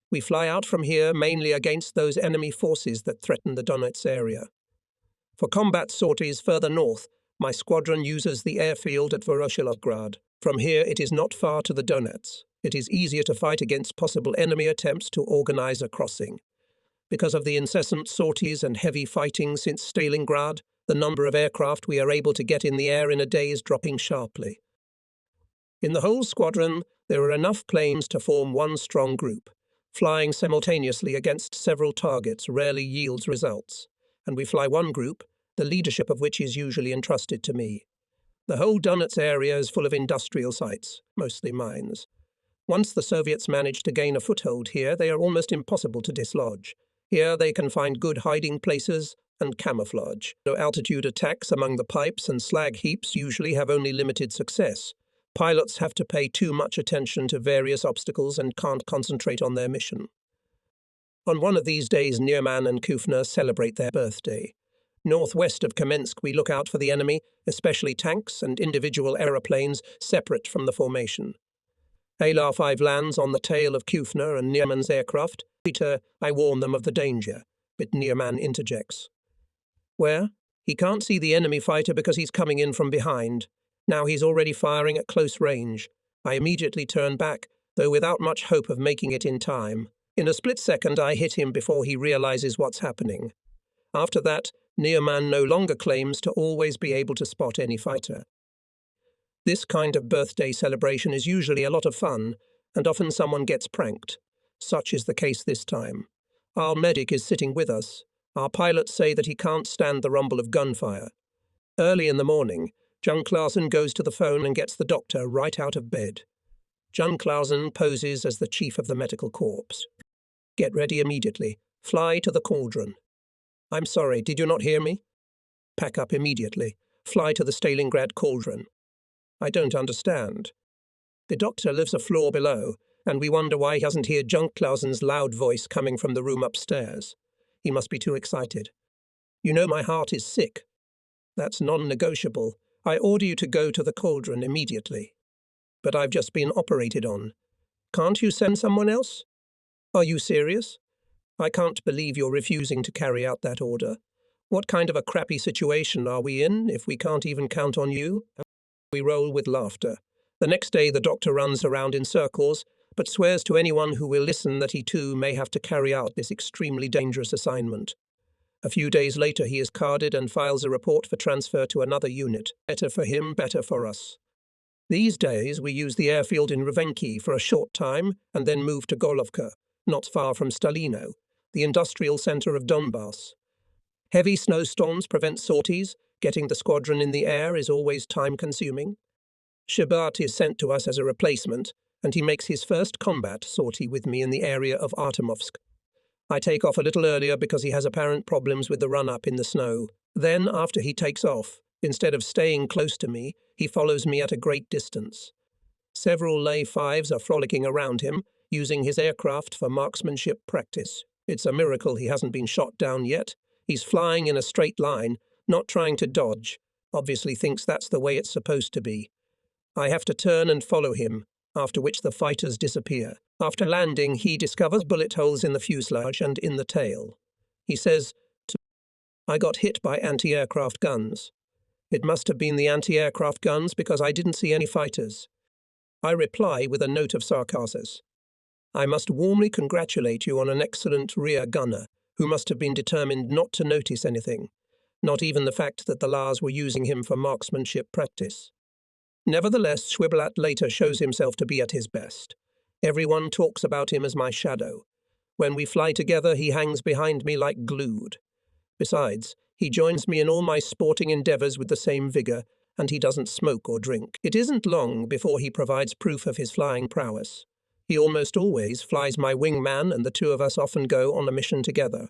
We fly out from here mainly against those enemy forces that threaten the Donetsk area. For combat sorties further north, my squadron uses the airfield at Novorossiysk. From here it is not far to the Donetsk. It is easier to fight against possible enemy attempts to organize a crossing. Because of the incessant sorties and heavy fighting since Stalingrad, the number of aircraft we are able to get in the air in a day is dropping sharply. In the whole squadron, there are enough planes to form one strong group. Flying simultaneously against several targets rarely yields results, and we fly one group, the leadership of which is usually entrusted to me. The whole Donetsk area is full of industrial sites, mostly mines. Once the Soviets manage to gain a foothold here, they are almost impossible to dislodge. Here they can find good hiding places and camouflage. Low-altitude attacks among the pipes and slag heaps usually have only limited success. Pilots have to pay too much attention to various obstacles and can't concentrate on their mission. On one of these days, Neerman and Kufner celebrate their birthday. Northwest of Kamensk, we look out for the enemy, especially tanks and individual aeroplanes separate from the formation. ALAR-5 lands on the tail of Kufner and Neerman's aircraft. Later, I warn them of the danger, but Neerman interjects. Where? He can't see the enemy fighter because he's coming in from behind. Now he's already firing at close range. I immediately turn back, though without much hope of making it in time. In a split second, I hit him before he realizes what's happening. After that, Neerman no longer claims to always be able to spot any fighter. This kind of birthday celebration is usually a lot of fun, and often someone gets pranked. Such is the case this time. Our medic is sitting with us. Our pilots say that he can't stand the rumble of gunfire. Early in the morning, John Clausen goes to the phone and gets the doctor right out of bed. John Clausen poses as the chief of the medical corps. Get ready immediately. Fly to the cauldron. I'm sorry, did you not hear me? Pack up immediately. Fly to the Stalingrad cauldron. I don't understand. The doctor lives a floor below, and we wonder why he doesn't hear John Clausen's loud voice coming from the room upstairs. He must be too excited. You know my heart is sick. That's non-negotiable. I order you to go to the cauldron immediately. But I've just been operated on. Can't you send someone else? Are you serious? I can't believe you're refusing to carry out that order. What kind of a crappy situation are we in if we can't even count on you? We roll with laughter. The next day the doctor runs around in circles, but swears to anyone who will listen that he too may have to carry out this extremely dangerous assignment. A few days later he is carded and files a report for transfer to another unit. Better for him, better for us. These days we use the airfield in Ravenki for a short time and then move to Golovka, not far from Stalino, the industrial centre of Donbass. Heavy snowstorms prevent sorties. Getting the squadron in the air is always time-consuming. Shabat is sent to us as a replacement, and he makes his first combat sortie with me in the area of Artemovsk. I take off a little earlier because he has apparent problems with the run-up in the snow. Then, after he takes off, instead of staying close to me, he follows me at a great distance. Several Lay-5s are frolicking around him, using his aircraft for marksmanship practice. It's a miracle he hasn't been shot down yet. He's flying in a straight line, not trying to dodge, obviously thinks that's the way it's supposed to be. I have to turn and follow him, after which the fighters disappear. After landing, he discovers bullet holes in the fuselage and in the tail. He says, I got hit by anti-aircraft guns. It must have been the anti-aircraft guns because I didn't see any fighters. I reply with a note of sarcasm. I must warmly congratulate you on an excellent rear gunner, who must have been determined not to notice anything, not even the fact that the Lars were using him for marksmanship practice. Nevertheless, Schwibbelat later shows himself to be at his best. Everyone talks about him as my shadow. When we fly together, he hangs behind me like glued. Besides, he joins me in all my sporting endeavours with the same vigour, and he doesn't smoke or drink. It isn't long before he provides proof of his flying prowess. He almost always flies my wingman, and the two of us often go on a mission together.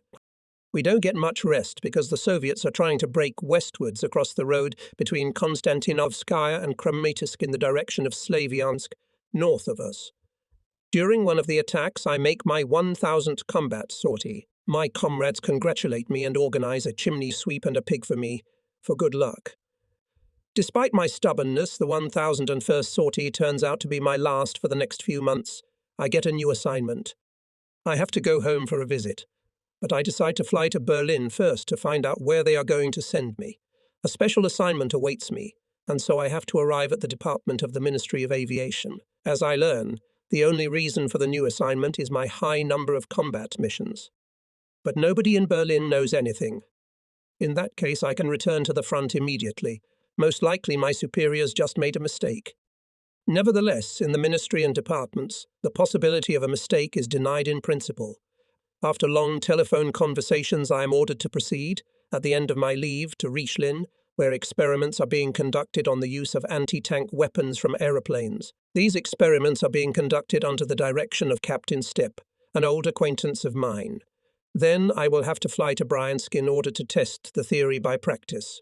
We don't get much rest because the Soviets are trying to break westwards across the road between Konstantinovskaya and Kramatorsk in the direction of Slavyansk, north of us. During one of the attacks, I make my 1000th combat sortie. My comrades congratulate me and organize a chimney sweep and a pig for me, for good luck. Despite my stubbornness, the 1001st sortie turns out to be my last for the next few months. I get a new assignment. I have to go home for a visit, but I decide to fly to Berlin first to find out where they are going to send me. A special assignment awaits me, and so I have to arrive at the department of the Ministry of Aviation. As I learn, the only reason for the new assignment is my high number of combat missions. But nobody in Berlin knows anything. In that case, I can return to the front immediately. Most likely my superiors just made a mistake. Nevertheless, in the ministry and departments, the possibility of a mistake is denied in principle. After long telephone conversations, I am ordered to proceed, at the end of my leave, to Richlin, where experiments are being conducted on the use of anti-tank weapons from aeroplanes. These experiments are being conducted under the direction of Captain Stepp, an old acquaintance of mine. Then I will have to fly to Bryansk in order to test the theory by practice.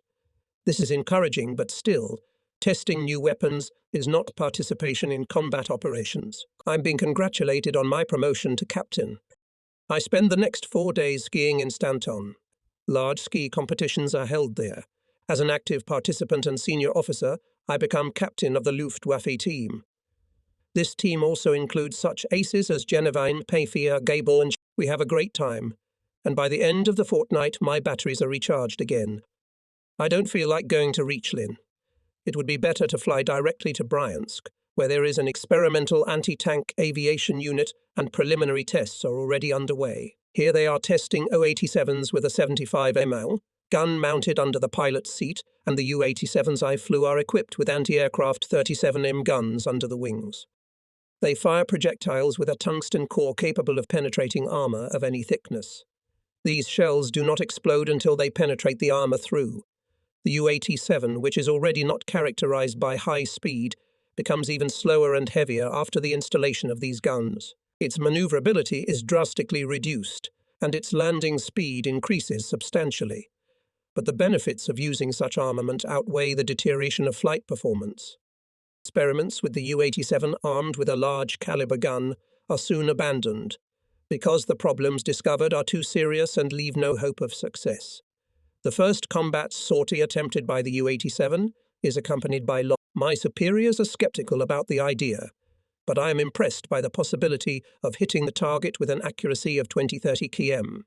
This is encouraging, but still, testing new weapons is not participation in combat operations. I'm being congratulated on my promotion to captain. I spend the next 4 days skiing in Stanton. Large ski competitions are held there. As an active participant and senior officer, I become captain of the Luftwaffe team. This team also includes such aces as Genevieve, Payfia, Gable, and we have a great time. And by the end of the fortnight, my batteries are recharged again. I don't feel like going to Richlin. It would be better to fly directly to Bryansk, where there is an experimental anti-tank aviation unit and preliminary tests are already underway. Here they are testing O-87s with a 75 ml gun mounted under the pilot's seat, and the U-87s I flew are equipped with anti-aircraft 37mm guns under the wings. They fire projectiles with a tungsten core capable of penetrating armor of any thickness. These shells do not explode until they penetrate the armor through. The U-87, which is already not characterized by high speed, becomes even slower and heavier after the installation of these guns. Its maneuverability is drastically reduced, and its landing speed increases substantially. But the benefits of using such armament outweigh the deterioration of flight performance. Experiments with the U-87 armed with a large caliber gun are soon abandoned, because the problems discovered are too serious and leave no hope of success. The first combat sortie attempted by the U-87 is accompanied by loss. My superiors are skeptical about the idea, but I am impressed by the possibility of hitting the target with an accuracy of 20-30 km.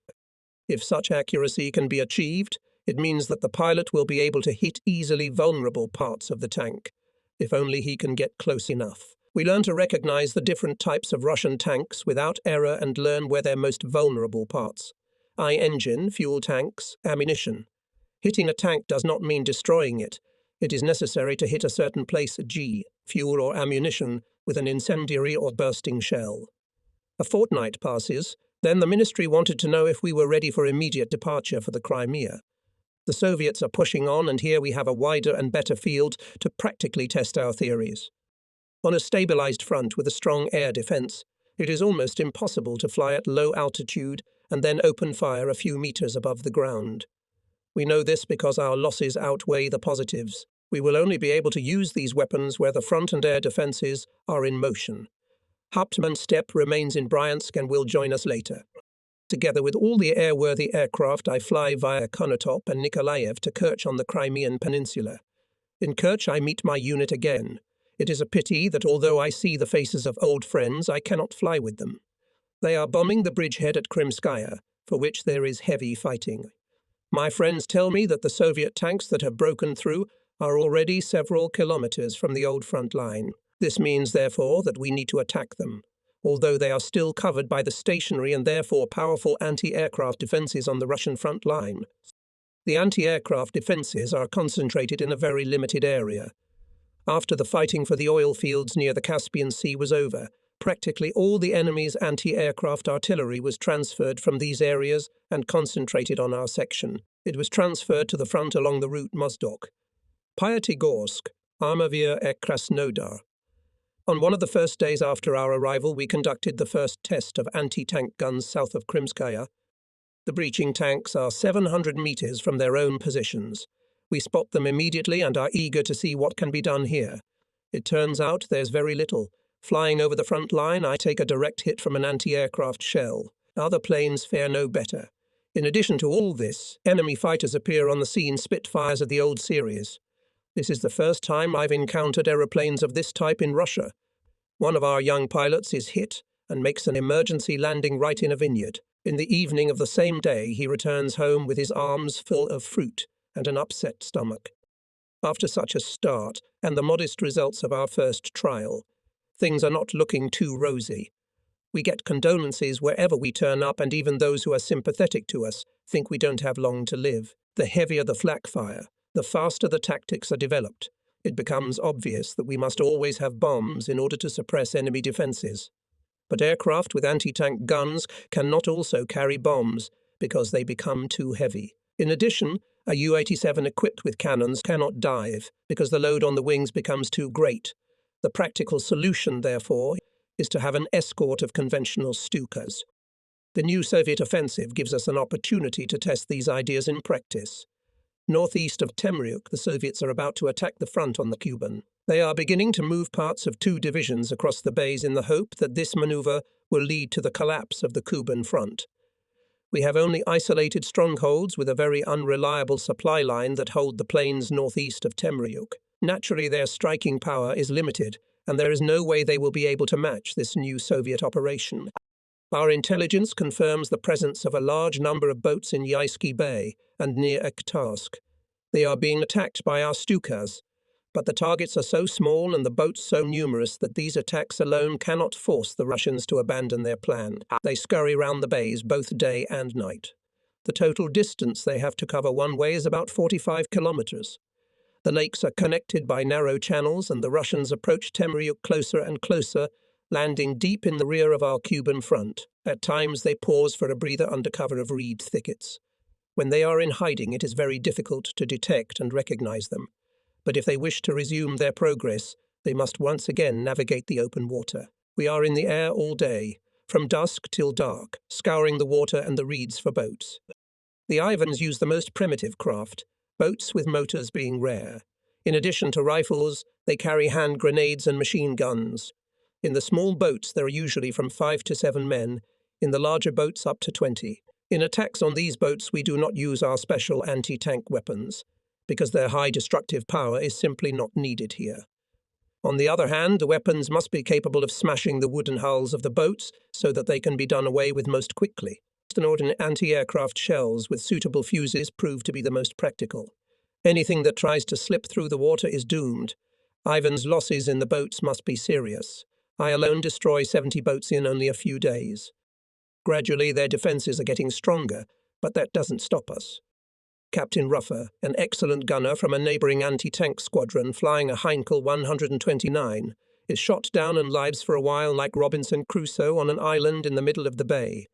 If such accuracy can be achieved, it means that the pilot will be able to hit easily vulnerable parts of the tank, if only he can get close enough. We learn to recognize the different types of Russian tanks without error and learn where their most vulnerable parts. Engine, fuel tanks, ammunition. Hitting a tank does not mean destroying it. It is necessary to hit a certain place, G, fuel or ammunition, with an incendiary or bursting shell. A fortnight passes, then the ministry wanted to know if we were ready for immediate departure for the Crimea. The Soviets are pushing on, and here we have a wider and better field to practically test our theories. On a stabilized front with a strong air defense, it is almost impossible to fly at low altitude and then open fire a few meters above the ground. We know this because our losses outweigh the positives. We will only be able to use these weapons where the front and air defenses are in motion. Hauptmann Stepp remains in Bryansk and will join us later. Together with all the airworthy aircraft, I fly via Konotop and Nikolaev to Kerch on the Crimean Peninsula. In Kerch, I meet my unit again. It is a pity that although I see the faces of old friends, I cannot fly with them. They are bombing the bridgehead at Krimskaya, for which there is heavy fighting. My friends tell me that the Soviet tanks that have broken through are already several kilometers from the old front line. This means, therefore, that we need to attack them, although they are still covered by the stationary and therefore powerful anti-aircraft defenses on the Russian front line. The anti-aircraft defenses are concentrated in a very limited area. After the fighting for the oil fields near the Caspian Sea was over, practically all the enemy's anti-aircraft artillery was transferred from these areas and concentrated on our section. It was transferred to the front along the route Mozdok, Pyatigorsk, Armavir et Krasnodar. On one of the first days after our arrival, we conducted the first test of anti-tank guns south of Crimea. The breaching tanks are 700 meters from their own positions. We spot them immediately and are eager to see what can be done here. It turns out there's very little. Flying over the front line, I take a direct hit from an anti-aircraft shell. Other planes fare no better. In addition to all this, enemy fighters appear on the scene, Spitfires of the old series. This is the first time I've encountered aeroplanes of this type in Russia. One of our young pilots is hit and makes an emergency landing right in a vineyard. In the evening of the same day, he returns home with his arms full of fruit and an upset stomach. After such a start, and the modest results of our first trial, things are not looking too rosy. We get condolences wherever we turn up, and even those who are sympathetic to us think we don't have long to live. The heavier the flak fire, the faster the tactics are developed. It becomes obvious that we must always have bombs in order to suppress enemy defenses. But aircraft with anti-tank guns cannot also carry bombs because they become too heavy. In addition, a U-87 equipped with cannons cannot dive because the load on the wings becomes too great. The practical solution, therefore, is to have an escort of conventional Stukas. The new Soviet offensive gives us an opportunity to test these ideas in practice. Northeast of Temryuk, the Soviets are about to attack the front on the Kuban. They are beginning to move parts of 2 divisions across the bays in the hope that this maneuver will lead to the collapse of the Kuban front. We have only isolated strongholds with a very unreliable supply line that hold the plains northeast of Temryuk. Naturally, their striking power is limited, and there is no way they will be able to match this new Soviet operation. Our intelligence confirms the presence of a large number of boats in Yaisky Bay and near Aktarsk. They are being attacked by our Stukas, but the targets are so small and the boats so numerous that these attacks alone cannot force the Russians to abandon their plan. They scurry round the bays both day and night. The total distance they have to cover one way is about 45 kilometers. The lakes are connected by narrow channels, and the Russians approach Temryuk closer and closer, landing deep in the rear of our Kuban front. At times they pause for a breather under cover of reed thickets. When they are in hiding, it is very difficult to detect and recognize them. But if they wish to resume their progress, they must once again navigate the open water. We are in the air all day, from dusk till dark, scouring the water and the reeds for boats. The Ivans use the most primitive craft, boats with motors being rare. In addition to rifles, they carry hand grenades and machine guns. In the small boats, there are usually from 5 to 7 men, in the larger boats up to 20. In attacks on these boats, we do not use our special anti-tank weapons, because their high destructive power is simply not needed here. On the other hand, the weapons must be capable of smashing the wooden hulls of the boats so that they can be done away with most quickly. Ordinary anti-aircraft shells with suitable fuses prove to be the most practical. Anything that tries to slip through the water is doomed. Ivan's losses in the boats must be serious. I alone destroy 70 boats in only a few days. Gradually, their defenses are getting stronger, but that doesn't stop us. Captain Ruffer, an excellent gunner from a neighbouring anti-tank squadron flying a Heinkel 129, is shot down and lives for a while like Robinson Crusoe on an island in the middle of the bay.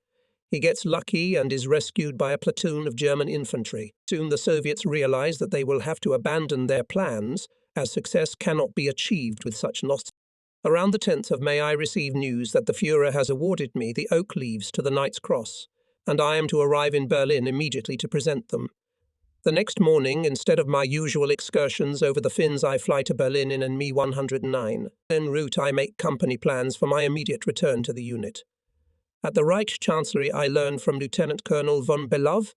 He gets lucky and is rescued by a platoon of German infantry. Soon the Soviets realize that they will have to abandon their plans, as success cannot be achieved with such losses. Around the 10th of May I receive news that the Führer has awarded me the Oak Leaves to the Knight's Cross, and I am to arrive in Berlin immediately to present them. The next morning, instead of my usual excursions over the Finns, I fly to Berlin in an Mi-109. En route I make company plans for my immediate return to the unit. At the Reich Chancellery I learn from Lieutenant Colonel von Belov,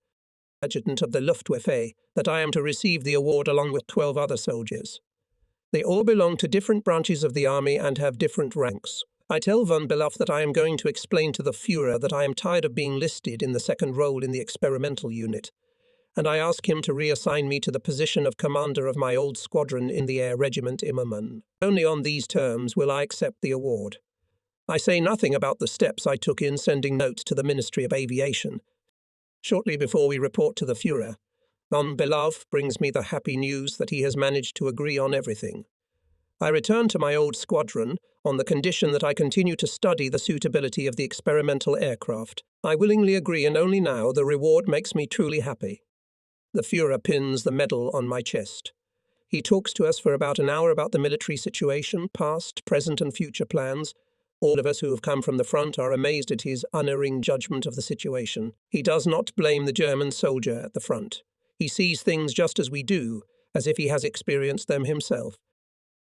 adjutant of the Luftwaffe, that I am to receive the award along with 12 other soldiers. They all belong to different branches of the army and have different ranks. I tell von Belov that I am going to explain to the Führer that I am tired of being listed in the second role in the experimental unit, and I ask him to reassign me to the position of commander of my old squadron in the Air Regiment Immermann. Only on these terms will I accept the award. I say nothing about the steps I took in sending notes to the Ministry of Aviation. Shortly before we report to the Führer, von Belov brings me the happy news that he has managed to agree on everything. I return to my old squadron on the condition that I continue to study the suitability of the experimental aircraft. I willingly agree, and only now the reward makes me truly happy. The Führer pins the medal on my chest. He talks to us for about an hour about the military situation, past, present and future plans. All of us who have come from the front are amazed at his unerring judgment of the situation. He does not blame the German soldier at the front. He sees things just as we do, as if he has experienced them himself.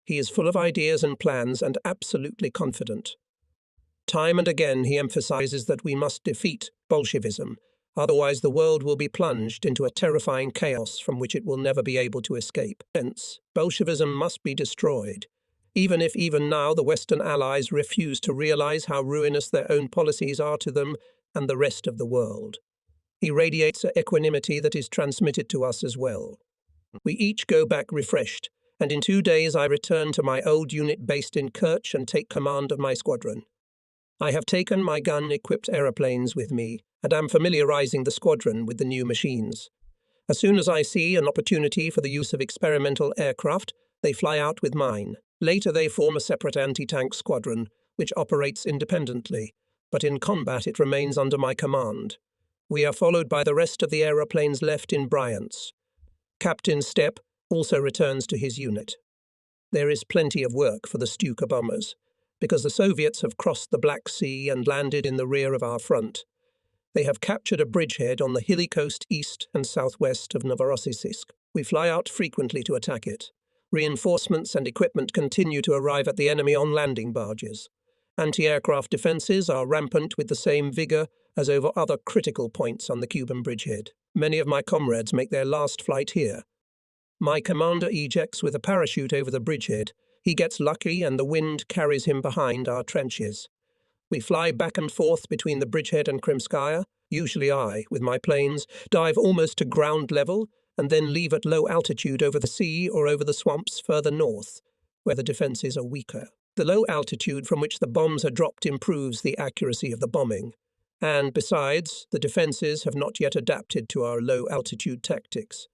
He is full of ideas and plans and absolutely confident. Time and again he emphasizes that we must defeat Bolshevism, otherwise the world will be plunged into a terrifying chaos from which it will never be able to escape. Hence, Bolshevism must be destroyed, even if even now the Western Allies refuse to realize how ruinous their own policies are to them and the rest of the world. He radiates an equanimity that is transmitted to us as well. We each go back refreshed, and in 2 days I return to my old unit based in Kerch and take command of my squadron. I have taken my gun-equipped aeroplanes with me, and am familiarizing the squadron with the new machines. As soon as I see an opportunity for the use of experimental aircraft, they fly out with mine. Later they form a separate anti-tank squadron, which operates independently, but in combat it remains under my command. We are followed by the rest of the aeroplanes left in Bryansk. Captain Stepp also returns to his unit. There is plenty of work for the Stuka bombers, because the Soviets have crossed the Black Sea and landed in the rear of our front. They have captured a bridgehead on the hilly coast east and southwest of Novorossiysk. We fly out frequently to attack it. Reinforcements and equipment continue to arrive at the enemy on landing barges. Anti-aircraft defences are rampant with the same vigour as over other critical points on the Kuban bridgehead. Many of my comrades make their last flight here. My commander ejects with a parachute over the bridgehead. He gets lucky and the wind carries him behind our trenches. We fly back and forth between the bridgehead and Krimskaya. Usually I, with my planes, dive almost to ground level and then leave at low altitude over the sea or over the swamps further north, where the defences are weaker. The low altitude from which the bombs are dropped improves the accuracy of the bombing. And besides, the defences have not yet adapted to our low-altitude tactics.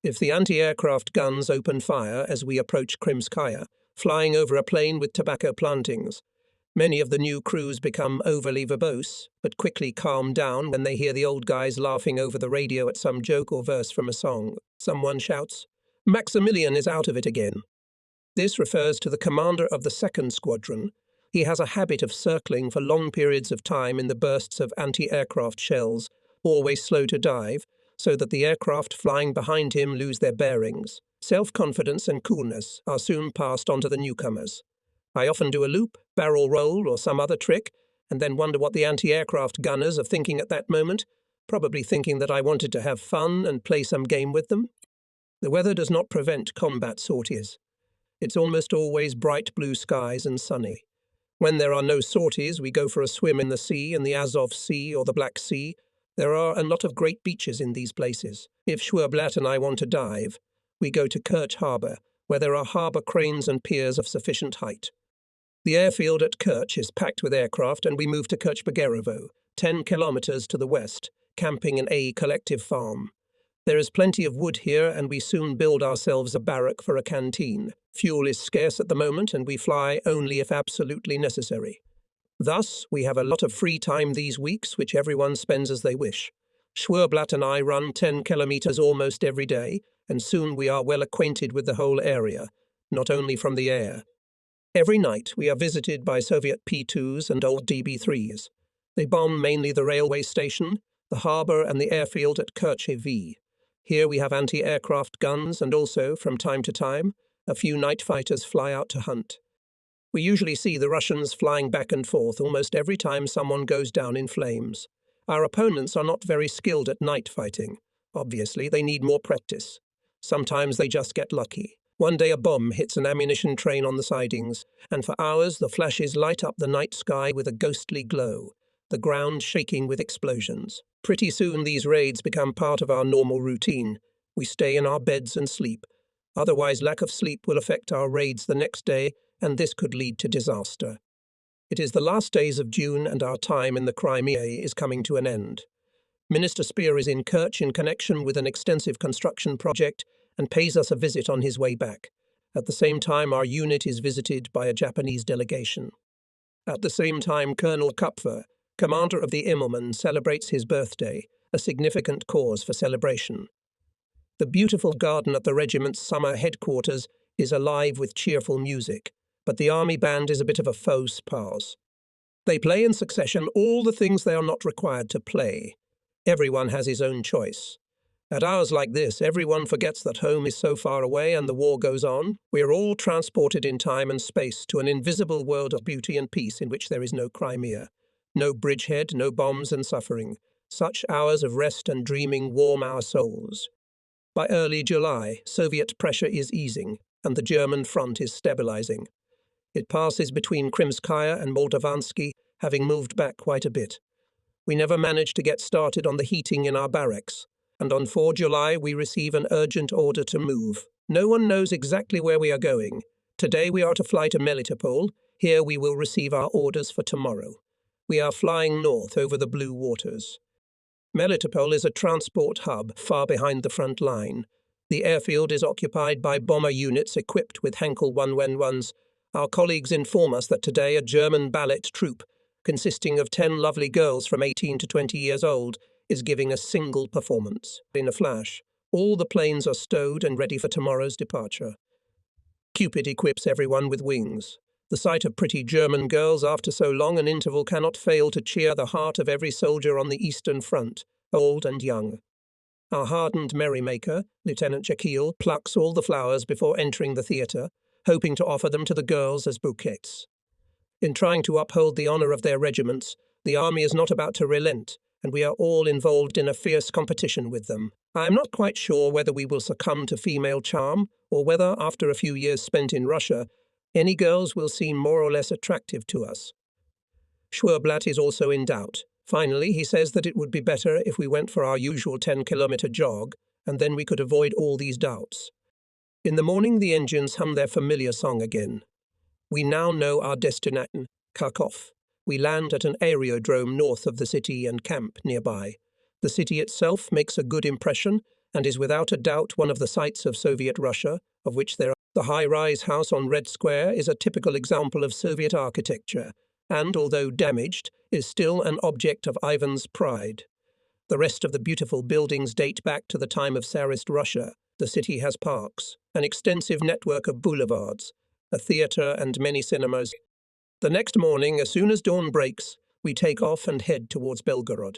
If the anti-aircraft guns open fire as we approach Krimskaya, flying over a plain with tobacco plantings, many of the new crews become overly verbose, but quickly calm down when they hear the old guys laughing over the radio at some joke or verse from a song. Someone shouts, "Maximilian is out of it again." This refers to the commander of the 2nd Squadron. He has a habit of circling for long periods of time in the bursts of anti-aircraft shells, always slow to dive, so that the aircraft flying behind him lose their bearings. Self-confidence and coolness are soon passed on to the newcomers. I often do a loop, barrel roll, or some other trick, and then wonder what the anti-aircraft gunners are thinking at that moment, probably thinking that I wanted to have fun and play some game with them. The weather does not prevent combat sorties. It's almost always bright blue skies and sunny. When there are no sorties, we go for a swim in the sea, in the Azov Sea or the Black Sea. There are a lot of great beaches in these places. If Schwerblatt and I want to dive, we go to Kerch Harbour, where there are harbour cranes and piers of sufficient height. The airfield at Kerch is packed with aircraft, and we move to Kerch-Begerovo, 10 kilometres to the west, camping in a collective farm. There is plenty of wood here, and we soon build ourselves a barrack for a canteen. Fuel is scarce at the moment, and we fly only if absolutely necessary. Thus, we have a lot of free time these weeks, which everyone spends as they wish. Schwerblatt and I run 10 kilometres almost every day, and soon we are well acquainted with the whole area, not only from the air. Every night we are visited by Soviet P-2s and old DB-3s. They bomb mainly the railway station, the harbour and the airfield at Kerch-V. Here we have anti-aircraft guns and also, from time to time, a few night fighters fly out to hunt. We usually see the Russians flying back and forth almost every time someone goes down in flames. Our opponents are not very skilled at night fighting. Obviously, they need more practice. Sometimes they just get lucky. One day a bomb hits an ammunition train on the sidings, and for hours the flashes light up the night sky with a ghostly glow, the ground shaking with explosions. Pretty soon these raids become part of our normal routine. We stay in our beds and sleep. Otherwise, lack of sleep will affect our raids the next day, and this could lead to disaster. It is the last days of June, and our time in the Crimea is coming to an end. Minister Speer is in Kerch in connection with an extensive construction project and pays us a visit on his way back. At the same time, our unit is visited by a Japanese delegation. At the same time, Colonel Kupfer, commander of the Immelmann, celebrates his birthday, a significant cause for celebration. The beautiful garden at the regiment's summer headquarters is alive with cheerful music, but the army band is a bit of a faux pas. They play in succession all the things they are not required to play. Everyone has his own choice. At hours like this, everyone forgets that home is so far away and the war goes on. We are all transported in time and space to an invisible world of beauty and peace in which there is no Crimea, no bridgehead, no bombs and suffering. Such hours of rest and dreaming warm our souls. By early July, Soviet pressure is easing, and the German front is stabilizing. It passes between Krimskaya and Moldavansky, having moved back quite a bit. We never managed to get started on the heating in our barracks, and on 4 July we receive an urgent order to move. No one knows exactly where we are going. Today we are to fly to Melitopol. Here we will receive our orders for tomorrow. We are flying north over the blue waters. Melitopol is a transport hub far behind the front line. The airfield is occupied by bomber units equipped with Henkel 111s. Our colleagues inform us that today a German ballet troupe, consisting of 10 lovely girls from 18 to 20 years old, is giving a single performance. In a flash, all the planes are stowed and ready for tomorrow's departure. Cupid equips everyone with wings. The sight of pretty German girls after so long an interval cannot fail to cheer the heart of every soldier on the Eastern Front, old and young. Our hardened merrymaker, Lieutenant Jekyll, plucks all the flowers before entering the theatre, hoping to offer them to the girls as bouquets. In trying to uphold the honour of their regiments, the army is not about to relent, and we are all involved in a fierce competition with them. I am not quite sure whether we will succumb to female charm, or whether, after a few years spent in Russia, any girls will seem more or less attractive to us. Schwerblatt is also in doubt. Finally, he says that it would be better if we went for our usual 10-kilometre jog, and then we could avoid all these doubts. In the morning, the engines hum their familiar song again. We now know our destination, Kharkov. We land at an aerodrome north of the city and camp nearby. The city itself makes a good impression and is without a doubt one of the sights of Soviet Russia, of which there are. The high-rise house on Red Square is a typical example of Soviet architecture, and, although damaged, is still an object of Ivan's pride. The rest of the beautiful buildings date back to the time of Tsarist Russia. The city has parks, an extensive network of boulevards, a theatre and many cinemas. The next morning, as soon as dawn breaks, we take off and head towards Belgorod,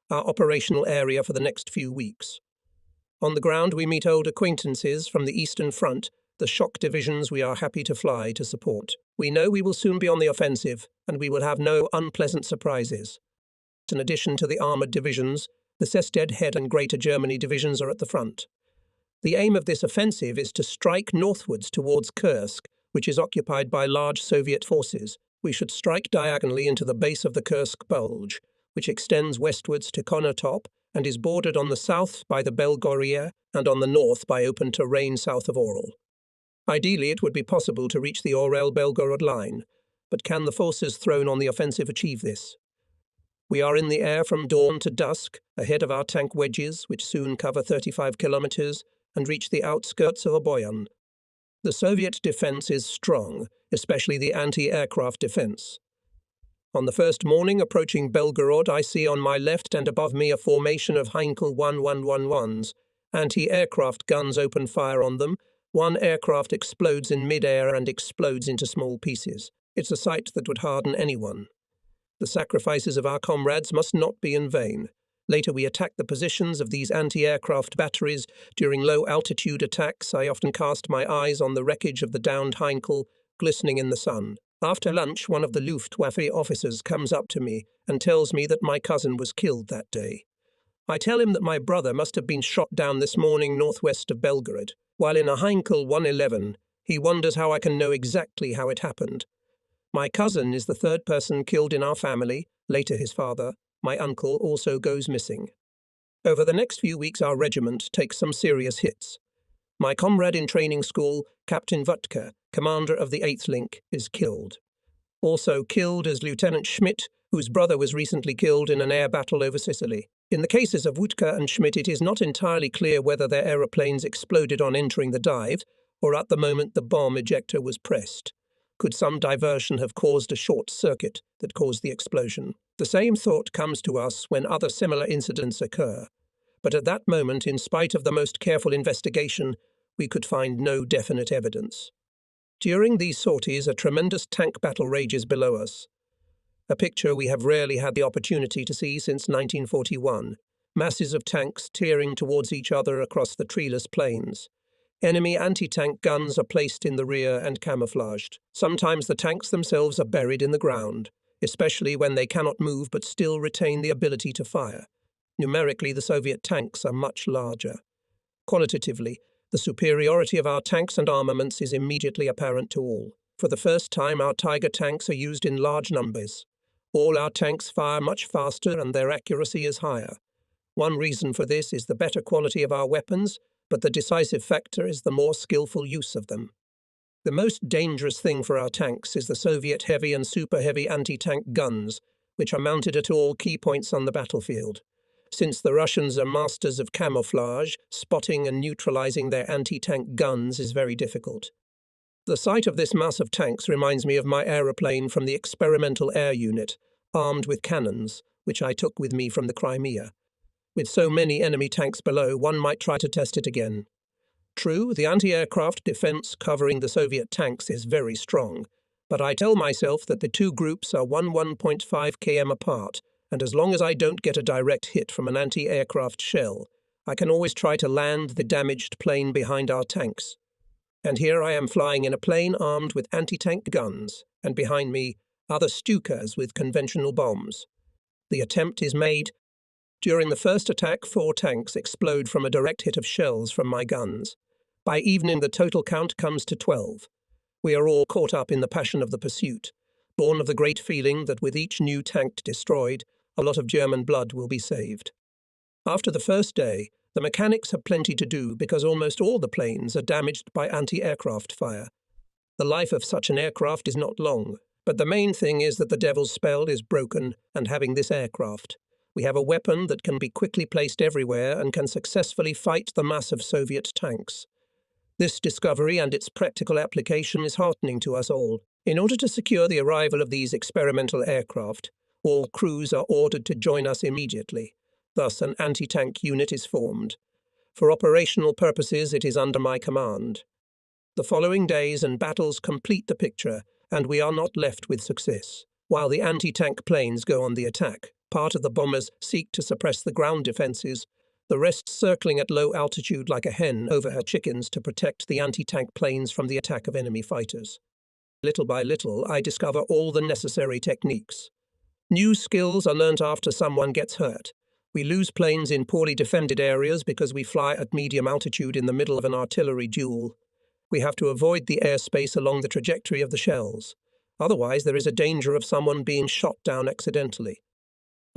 our operational area for the next few weeks. On the ground, we meet old acquaintances from the Eastern Front, the shock divisions we are happy to fly to support. We know we will soon be on the offensive, and we will have no unpleasant surprises. In addition to the armoured divisions, the Sested Head and Greater Germany divisions are at the front. The aim of this offensive is to strike northwards towards Kursk, which is occupied by large Soviet forces. We should strike diagonally into the base of the Kursk bulge, which extends westwards to Konotop and is bordered on the south by the Belgorod and on the north by open terrain south of Orel. Ideally, it would be possible to reach the Orel-Belgorod line, but can the forces thrown on the offensive achieve this? We are in the air from dawn to dusk, ahead of our tank wedges, which soon cover 35 kilometres, and reach the outskirts of Oboyan. The Soviet defence is strong, especially the anti-aircraft defence. On the first morning approaching Belgorod, I see on my left and above me a formation of Heinkel 1111s. Anti-aircraft guns open fire on them. One aircraft explodes in mid-air and explodes into small pieces. It's a sight that would harden anyone. The sacrifices of our comrades must not be in vain. Later we attack the positions of these anti-aircraft batteries. During low-altitude attacks, I often cast my eyes on the wreckage of the downed Heinkel, glistening in the sun. After lunch, one of the Luftwaffe officers comes up to me and tells me that my cousin was killed that day. I tell him that my brother must have been shot down this morning northwest of Belgorod. While in a Heinkel 111, he wonders how I can know exactly how it happened. My cousin is the third person killed in our family, later his father. My uncle also goes missing. Over the next few weeks our regiment takes some serious hits. My comrade in training school, Captain Wuttke, commander of the 8th Link, is killed. Also killed is Lieutenant Schmidt, whose brother was recently killed in an air battle over Sicily. In the cases of Wuttke and Schmidt, it is not entirely clear whether their aeroplanes exploded on entering the dive, or at the moment the bomb ejector was pressed? Could some diversion have caused a short circuit that caused the explosion? The same thought comes to us when other similar incidents occur. But at that moment, in spite of the most careful investigation, we could find no definite evidence. During these sorties, a tremendous tank battle rages below us. A picture we have rarely had the opportunity to see since 1941. Masses of tanks tearing towards each other across the treeless plains. Enemy anti-tank guns are placed in the rear and camouflaged. Sometimes the tanks themselves are buried in the ground, especially when they cannot move but still retain the ability to fire. Numerically, the Soviet tanks are much larger. Qualitatively, the superiority of our tanks and armaments is immediately apparent to all. For the first time, our Tiger tanks are used in large numbers. All our tanks fire much faster and their accuracy is higher. One reason for this is the better quality of our weapons, but the decisive factor is the more skillful use of them. The most dangerous thing for our tanks is the Soviet heavy and super-heavy anti-tank guns, which are mounted at all key points on the battlefield. Since the Russians are masters of camouflage, spotting and neutralizing their anti-tank guns is very difficult. The sight of this mass of tanks reminds me of my aeroplane from the experimental air unit, armed with cannons, which I took with me from the Crimea. With so many enemy tanks below, one might try to test it again. True, the anti-aircraft defense covering the Soviet tanks is very strong, but I tell myself that the two groups are 1.5 km apart, and as long as I don't get a direct hit from an anti-aircraft shell, I can always try to land the damaged plane behind our tanks. And here I am flying in a plane armed with anti-tank guns, and behind me are the Stukas with conventional bombs. The attempt is made. During the first attack, 4 tanks explode from a direct hit of shells from my guns. By evening, the total count comes to 12. We are all caught up in the passion of the pursuit, born of the great feeling that with each new tank destroyed, a lot of German blood will be saved. After the first day, the mechanics have plenty to do because almost all the planes are damaged by anti-aircraft fire. The life of such an aircraft is not long, but the main thing is that the devil's spell is broken, and having this aircraft, we have a weapon that can be quickly placed everywhere and can successfully fight the massive Soviet tanks. This discovery and its practical application is heartening to us all. In order to secure the arrival of these experimental aircraft, all crews are ordered to join us immediately. Thus, an anti-tank unit is formed. For operational purposes, it is under my command. The following days and battles complete the picture, and we are not left with success. While the anti-tank planes go on the attack, part of the bombers seek to suppress the ground defences, the rest circling at low altitude like a hen over her chickens to protect the anti-tank planes from the attack of enemy fighters. Little by little, I discover all the necessary techniques. New skills are learnt after someone gets hurt. We lose planes in poorly defended areas because we fly at medium altitude in the middle of an artillery duel. We have to avoid the airspace along the trajectory of the shells. Otherwise, there is a danger of someone being shot down accidentally.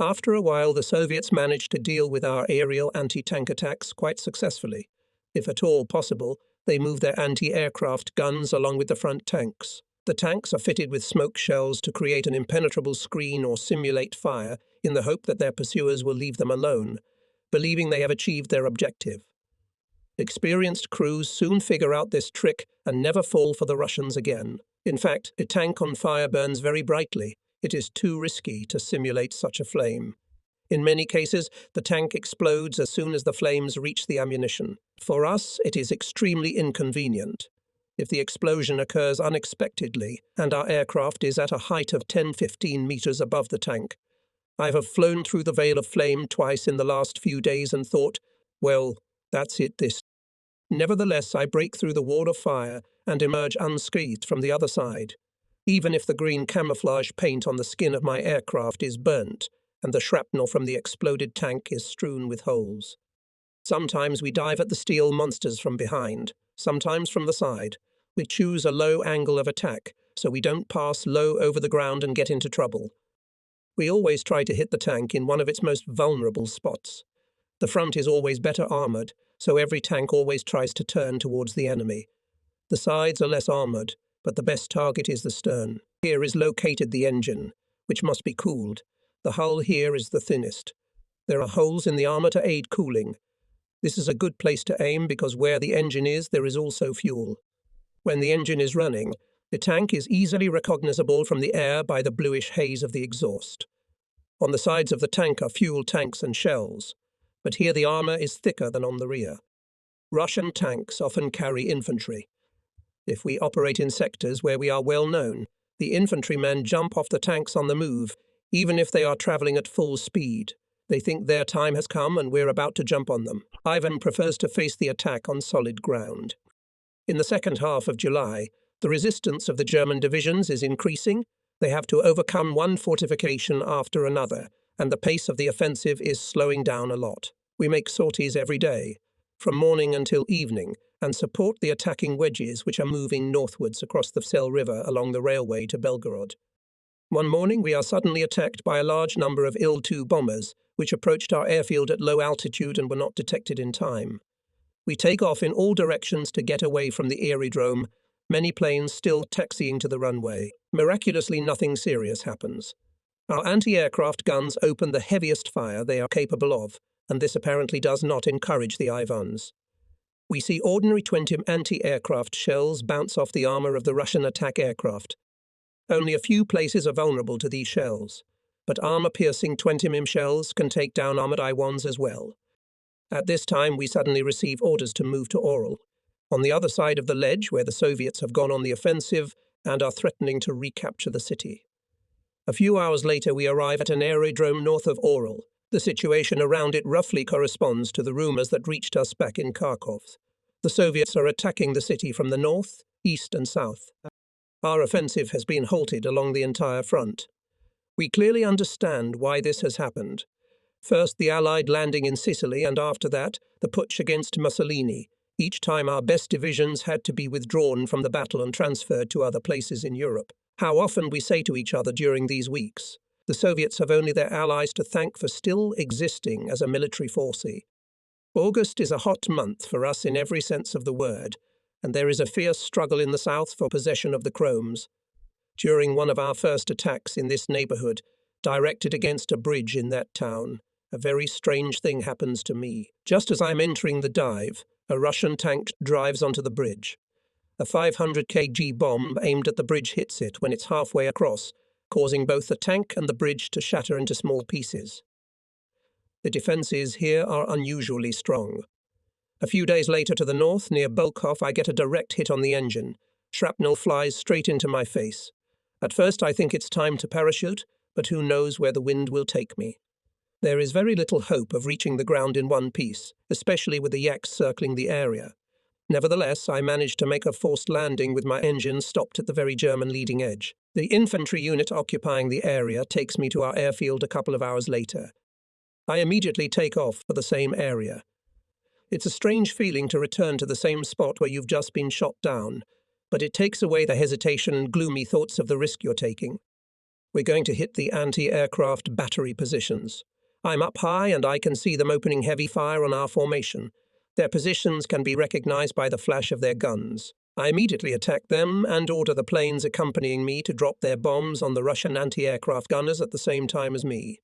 After a while, the Soviets managed to deal with our aerial anti-tank attacks quite successfully. If at all possible, they move their anti-aircraft guns along with the front tanks. The tanks are fitted with smoke shells to create an impenetrable screen or simulate fire in the hope that their pursuers will leave them alone, believing they have achieved their objective. Experienced crews soon figure out this trick and never fall for the Russians again. In fact, a tank on fire burns very brightly. It is too risky to simulate such a flame. In many cases, the tank explodes as soon as the flames reach the ammunition. For us, it is extremely inconvenient. If the explosion occurs unexpectedly and our aircraft is at a height of 10-15 meters above the tank, I have flown through the veil of flame twice in the last few days and thought, well, that's it this. Nevertheless, I break through the wall of fire and emerge unscathed from the other side, even if the green camouflage paint on the skin of my aircraft is burnt and the shrapnel from the exploded tank is strewn with holes. Sometimes we dive at the steel monsters from behind, sometimes from the side. We choose a low angle of attack, so we don't pass low over the ground and get into trouble. We always try to hit the tank in one of its most vulnerable spots. The front is always better armoured, so every tank always tries to turn towards the enemy. The sides are less armoured, but the best target is the stern. Here is located the engine, which must be cooled. The hull here is the thinnest. There are holes in the armour to aid cooling. This is a good place to aim because where the engine is, there is also fuel. When the engine is running, the tank is easily recognizable from the air by the bluish haze of the exhaust. On the sides of the tank are fuel tanks and shells, but here the armour is thicker than on the rear. Russian tanks often carry infantry. If we operate in sectors where we are well known, the infantrymen jump off the tanks on the move, even if they are travelling at full speed. They think their time has come and we're about to jump on them. Ivan prefers to face the attack on solid ground. In the second half of July, the resistance of the German divisions is increasing. They have to overcome one fortification after another, and the pace of the offensive is slowing down a lot. We make sorties every day, from morning until evening, and support the attacking wedges which are moving northwards across the Sel River along the railway to Belgorod. One morning we are suddenly attacked by a large number of Il-2 bombers, which approached our airfield at low altitude and were not detected in time. We take off in all directions to get away from the aerodrome, many planes still taxiing to the runway. Miraculously, nothing serious happens. Our anti-aircraft guns open the heaviest fire they are capable of, and this apparently does not encourage the Ivans. We see ordinary 20 anti-aircraft shells bounce off the armour of the Russian attack aircraft. Only a few places are vulnerable to these shells, but armour-piercing 20 mm shells can take down armoured I-1s as well. At this time, we suddenly receive orders to move to Orel, on the other side of the ledge where the Soviets have gone on the offensive and are threatening to recapture the city. A few hours later, we arrive at an aerodrome north of Orel. The situation around it roughly corresponds to the rumours that reached us back in Kharkov. The Soviets are attacking the city from the north, east and south. Our offensive has been halted along the entire front. We clearly understand why this has happened. First, the Allied landing in Sicily, and after that, the putsch against Mussolini. Each time our best divisions had to be withdrawn from the battle and transferred to other places in Europe. How often we say to each other during these weeks, the Soviets have only their allies to thank for still existing as a military force. August is a hot month for us in every sense of the word, and there is a fierce struggle in the south for possession of the Chromes. During one of our first attacks in this neighbourhood, directed against a bridge in that town, a very strange thing happens to me. Just as I'm entering the dive, a Russian tank drives onto the bridge. A 500 kg bomb aimed at the bridge hits it when it's halfway across, causing both the tank and the bridge to shatter into small pieces. The defences here are unusually strong. A few days later to the north, near Bolkov, I get a direct hit on the engine. Shrapnel flies straight into my face. At first I think it's time to parachute, but who knows where the wind will take me. There is very little hope of reaching the ground in one piece, especially with the yaks circling the area. Nevertheless, I managed to make a forced landing with my engine stopped at the very German leading edge. The infantry unit occupying the area takes me to our airfield a couple of hours later. I immediately take off for the same area. It's a strange feeling to return to the same spot where you've just been shot down, but it takes away the hesitation and gloomy thoughts of the risk you're taking. We're going to hit the anti-aircraft battery positions. I'm up high and I can see them opening heavy fire on our formation. Their positions can be recognized by the flash of their guns. I immediately attack them and order the planes accompanying me to drop their bombs on the Russian anti-aircraft gunners at the same time as me.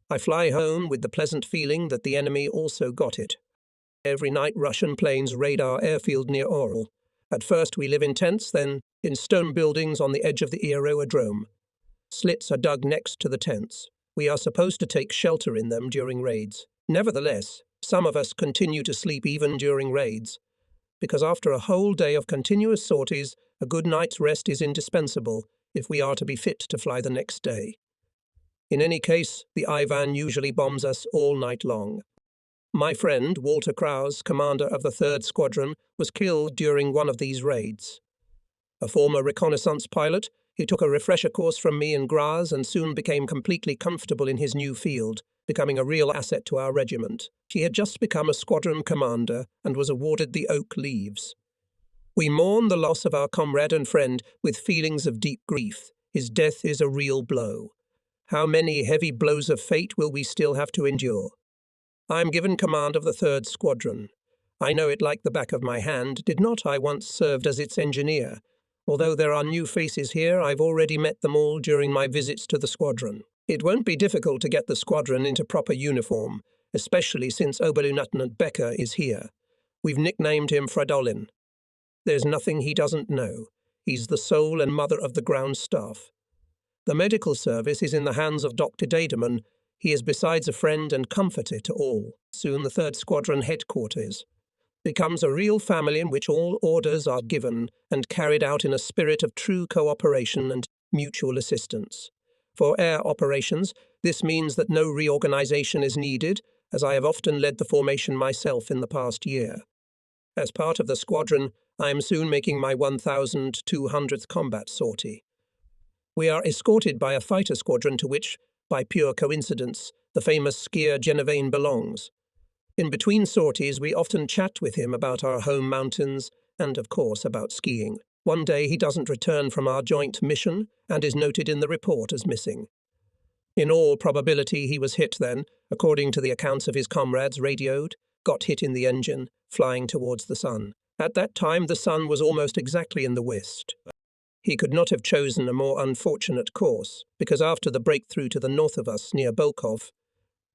I fly home with the pleasant feeling that the enemy also got it. Every night Russian planes raid our airfield near Orel. At first we live in tents, then in stone buildings on the edge of the aerodrome. Slits are dug next to the tents. We are supposed to take shelter in them during raids. Nevertheless, some of us continue to sleep even during raids, because after a whole day of continuous sorties, a good night's rest is indispensable if we are to be fit to fly the next day. In any case, the Ivan usually bombs us all night long. My friend, Walter Krause, commander of the 3rd Squadron, was killed during one of these raids. A former reconnaissance pilot, he took a refresher course from me in Graz and soon became completely comfortable in his new field, becoming a real asset to our regiment. He had just become a squadron commander and was awarded the Oak Leaves. We mourn the loss of our comrade and friend with feelings of deep grief. His death is a real blow. How many heavy blows of fate will we still have to endure? I am given command of the 3rd Squadron. I know it like the back of my hand. Did not I once served as its engineer? Although there are new faces here, I've already met them all during my visits to the squadron. It won't be difficult to get the squadron into proper uniform, especially since Oberleutnant Becker is here. We've nicknamed him Fridolin. There's nothing he doesn't know. He's the soul and mother of the ground staff. The medical service is in the hands of Dr. Dademan. He is besides a friend and comforter to all. Soon the 3rd Squadron headquarters becomes a real family in which all orders are given and carried out in a spirit of true cooperation and mutual assistance. For air operations, this means that no reorganization is needed, as I have often led the formation myself in the past year. As part of the squadron, I am soon making my 1,200th combat sortie. We are escorted by a fighter squadron to which, by pure coincidence, the famous skier Genevieve belongs. In between sorties, we often chat with him about our home mountains and, of course, about skiing. One day he doesn't return from our joint mission and is noted in the report as missing. In all probability, he was hit then, according to the accounts of his comrades radioed, got hit in the engine, flying towards the sun. At that time, the sun was almost exactly in the west. He could not have chosen a more unfortunate course, because after the breakthrough to the north of us near Bolkov,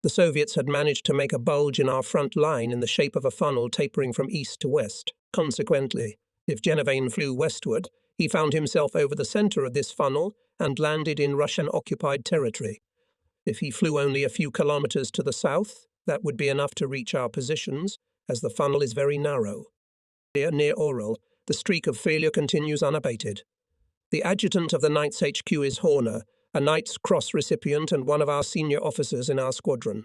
the Soviets had managed to make a bulge in our front line in the shape of a funnel tapering from east to west. Consequently, if Genevieve flew westward, he found himself over the center of this funnel and landed in Russian-occupied territory. If he flew only a few kilometers to the south, that would be enough to reach our positions, as the funnel is very narrow. Near Orel, the streak of failure continues unabated. The adjutant of the Knights HQ is Horner, a Knights Cross recipient and one of our senior officers in our squadron.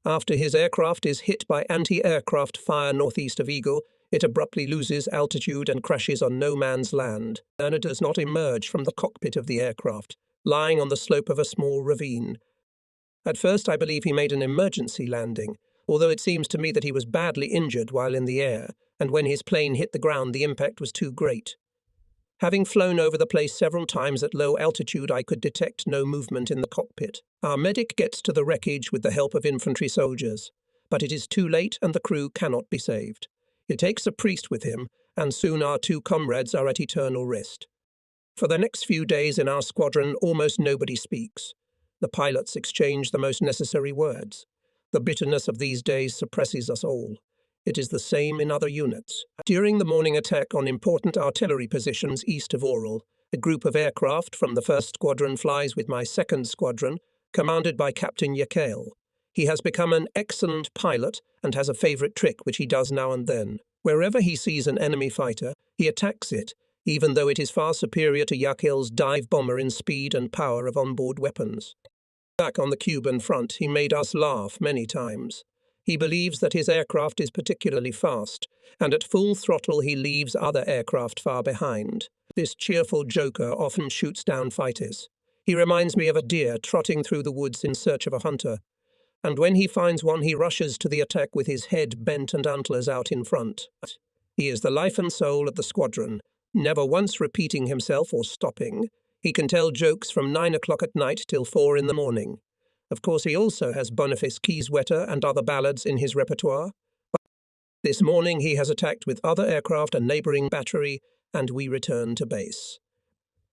After his aircraft is hit by anti-aircraft fire northeast of Eagle, it abruptly loses altitude and crashes on no man's land. Horner does not emerge from the cockpit of the aircraft, lying on the slope of a small ravine. At first I believe he made an emergency landing, although it seems to me that he was badly injured while in the air, and when his plane hit the ground the impact was too great. Having flown over the place several times at low altitude, I could detect no movement in the cockpit. Our medic gets to the wreckage with the help of infantry soldiers, but it is too late and the crew cannot be saved. It takes a priest with him, and soon our 2 comrades are at eternal rest. For the next few days in our squadron, almost nobody speaks. The pilots exchange the most necessary words. The bitterness of these days suppresses us all. It is the same in other units. During the morning attack on important artillery positions east of Orel, a group of aircraft from the 1st Squadron flies with my 2nd Squadron, commanded by Captain Yakel. He has become an excellent pilot and has a favorite trick which he does now and then. Wherever he sees an enemy fighter, he attacks it, even though it is far superior to Yakel's dive bomber in speed and power of onboard weapons. Back on the Kuban front, he made us laugh many times. He believes that his aircraft is particularly fast, and at full throttle he leaves other aircraft far behind. This cheerful joker often shoots down fighters. He reminds me of a deer trotting through the woods in search of a hunter, and when he finds one he rushes to the attack with his head bent and antlers out in front. He is the life and soul of the squadron, never once repeating himself or stopping. He can tell jokes from 9 o'clock at night till 4 in the morning. Of course, he also has Boniface Kieswetter and other ballads in his repertoire. This morning he has attacked with other aircraft a neighbouring battery, and we return to base.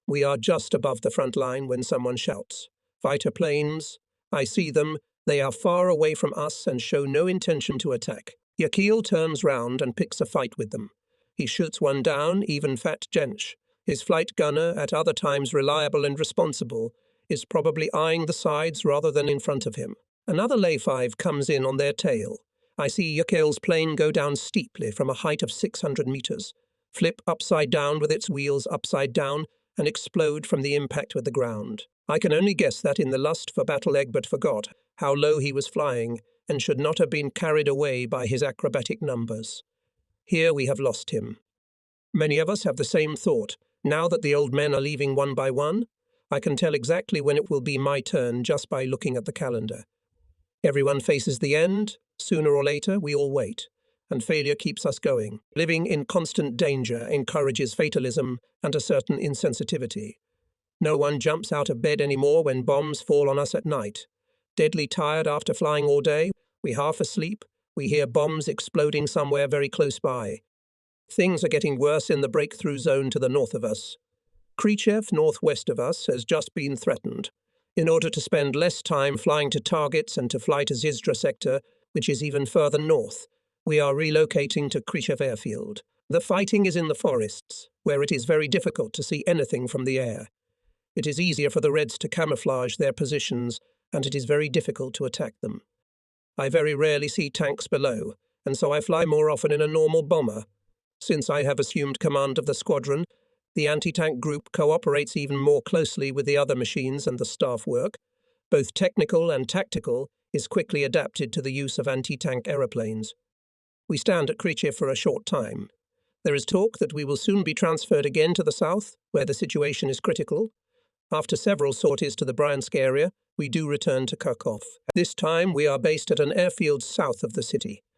We are just above the front line when someone shouts, "Fighter planes!" I see them. They are far away from us and show no intention to attack. Yakel turns round and picks a fight with them. He shoots one down, even Fat Jensch. His flight gunner, at other times reliable and responsible, is probably eyeing the sides rather than in front of him. Another Lay-5 comes in on their tail. I see Yakel's plane go down steeply from a height of 600 meters, flip upside down with its wheels upside down, and explode from the impact with the ground. I can only guess that in the lust for battle Egbert forgot how low he was flying and should not have been carried away by his acrobatic numbers. Here we have lost him. Many of us have the same thought. Now that the old men are leaving one by one, I can tell exactly when it will be my turn just by looking at the calendar. Everyone faces the end. Sooner or later, we all wait, and failure keeps us going. Living in constant danger encourages fatalism and a certain insensitivity. No one jumps out of bed anymore when bombs fall on us at night. Deadly tired after flying all day, we half asleep, we hear bombs exploding somewhere very close by. Things are getting worse in the breakthrough zone to the north of us. Khrushchev, northwest of us, has just been threatened. In order to spend less time flying to targets and to fly to Zizdra sector, which is even further north, we are relocating to Khrushchev airfield. The fighting is in the forests, where it is very difficult to see anything from the air. It is easier for the Reds to camouflage their positions, and it is very difficult to attack them. I very rarely see tanks below, and so I fly more often in a normal bomber. Since I have assumed command of the squadron, the anti-tank group cooperates even more closely with the other machines, and the staff work, both technical and tactical, is quickly adapted to the use of anti-tank aeroplanes. We stand at Crimea for a short time. There is talk that we will soon be transferred again to the south, where the situation is critical. After several sorties to the Bryansk area, we do return to Kharkov. This time we are based at an airfield south of the city.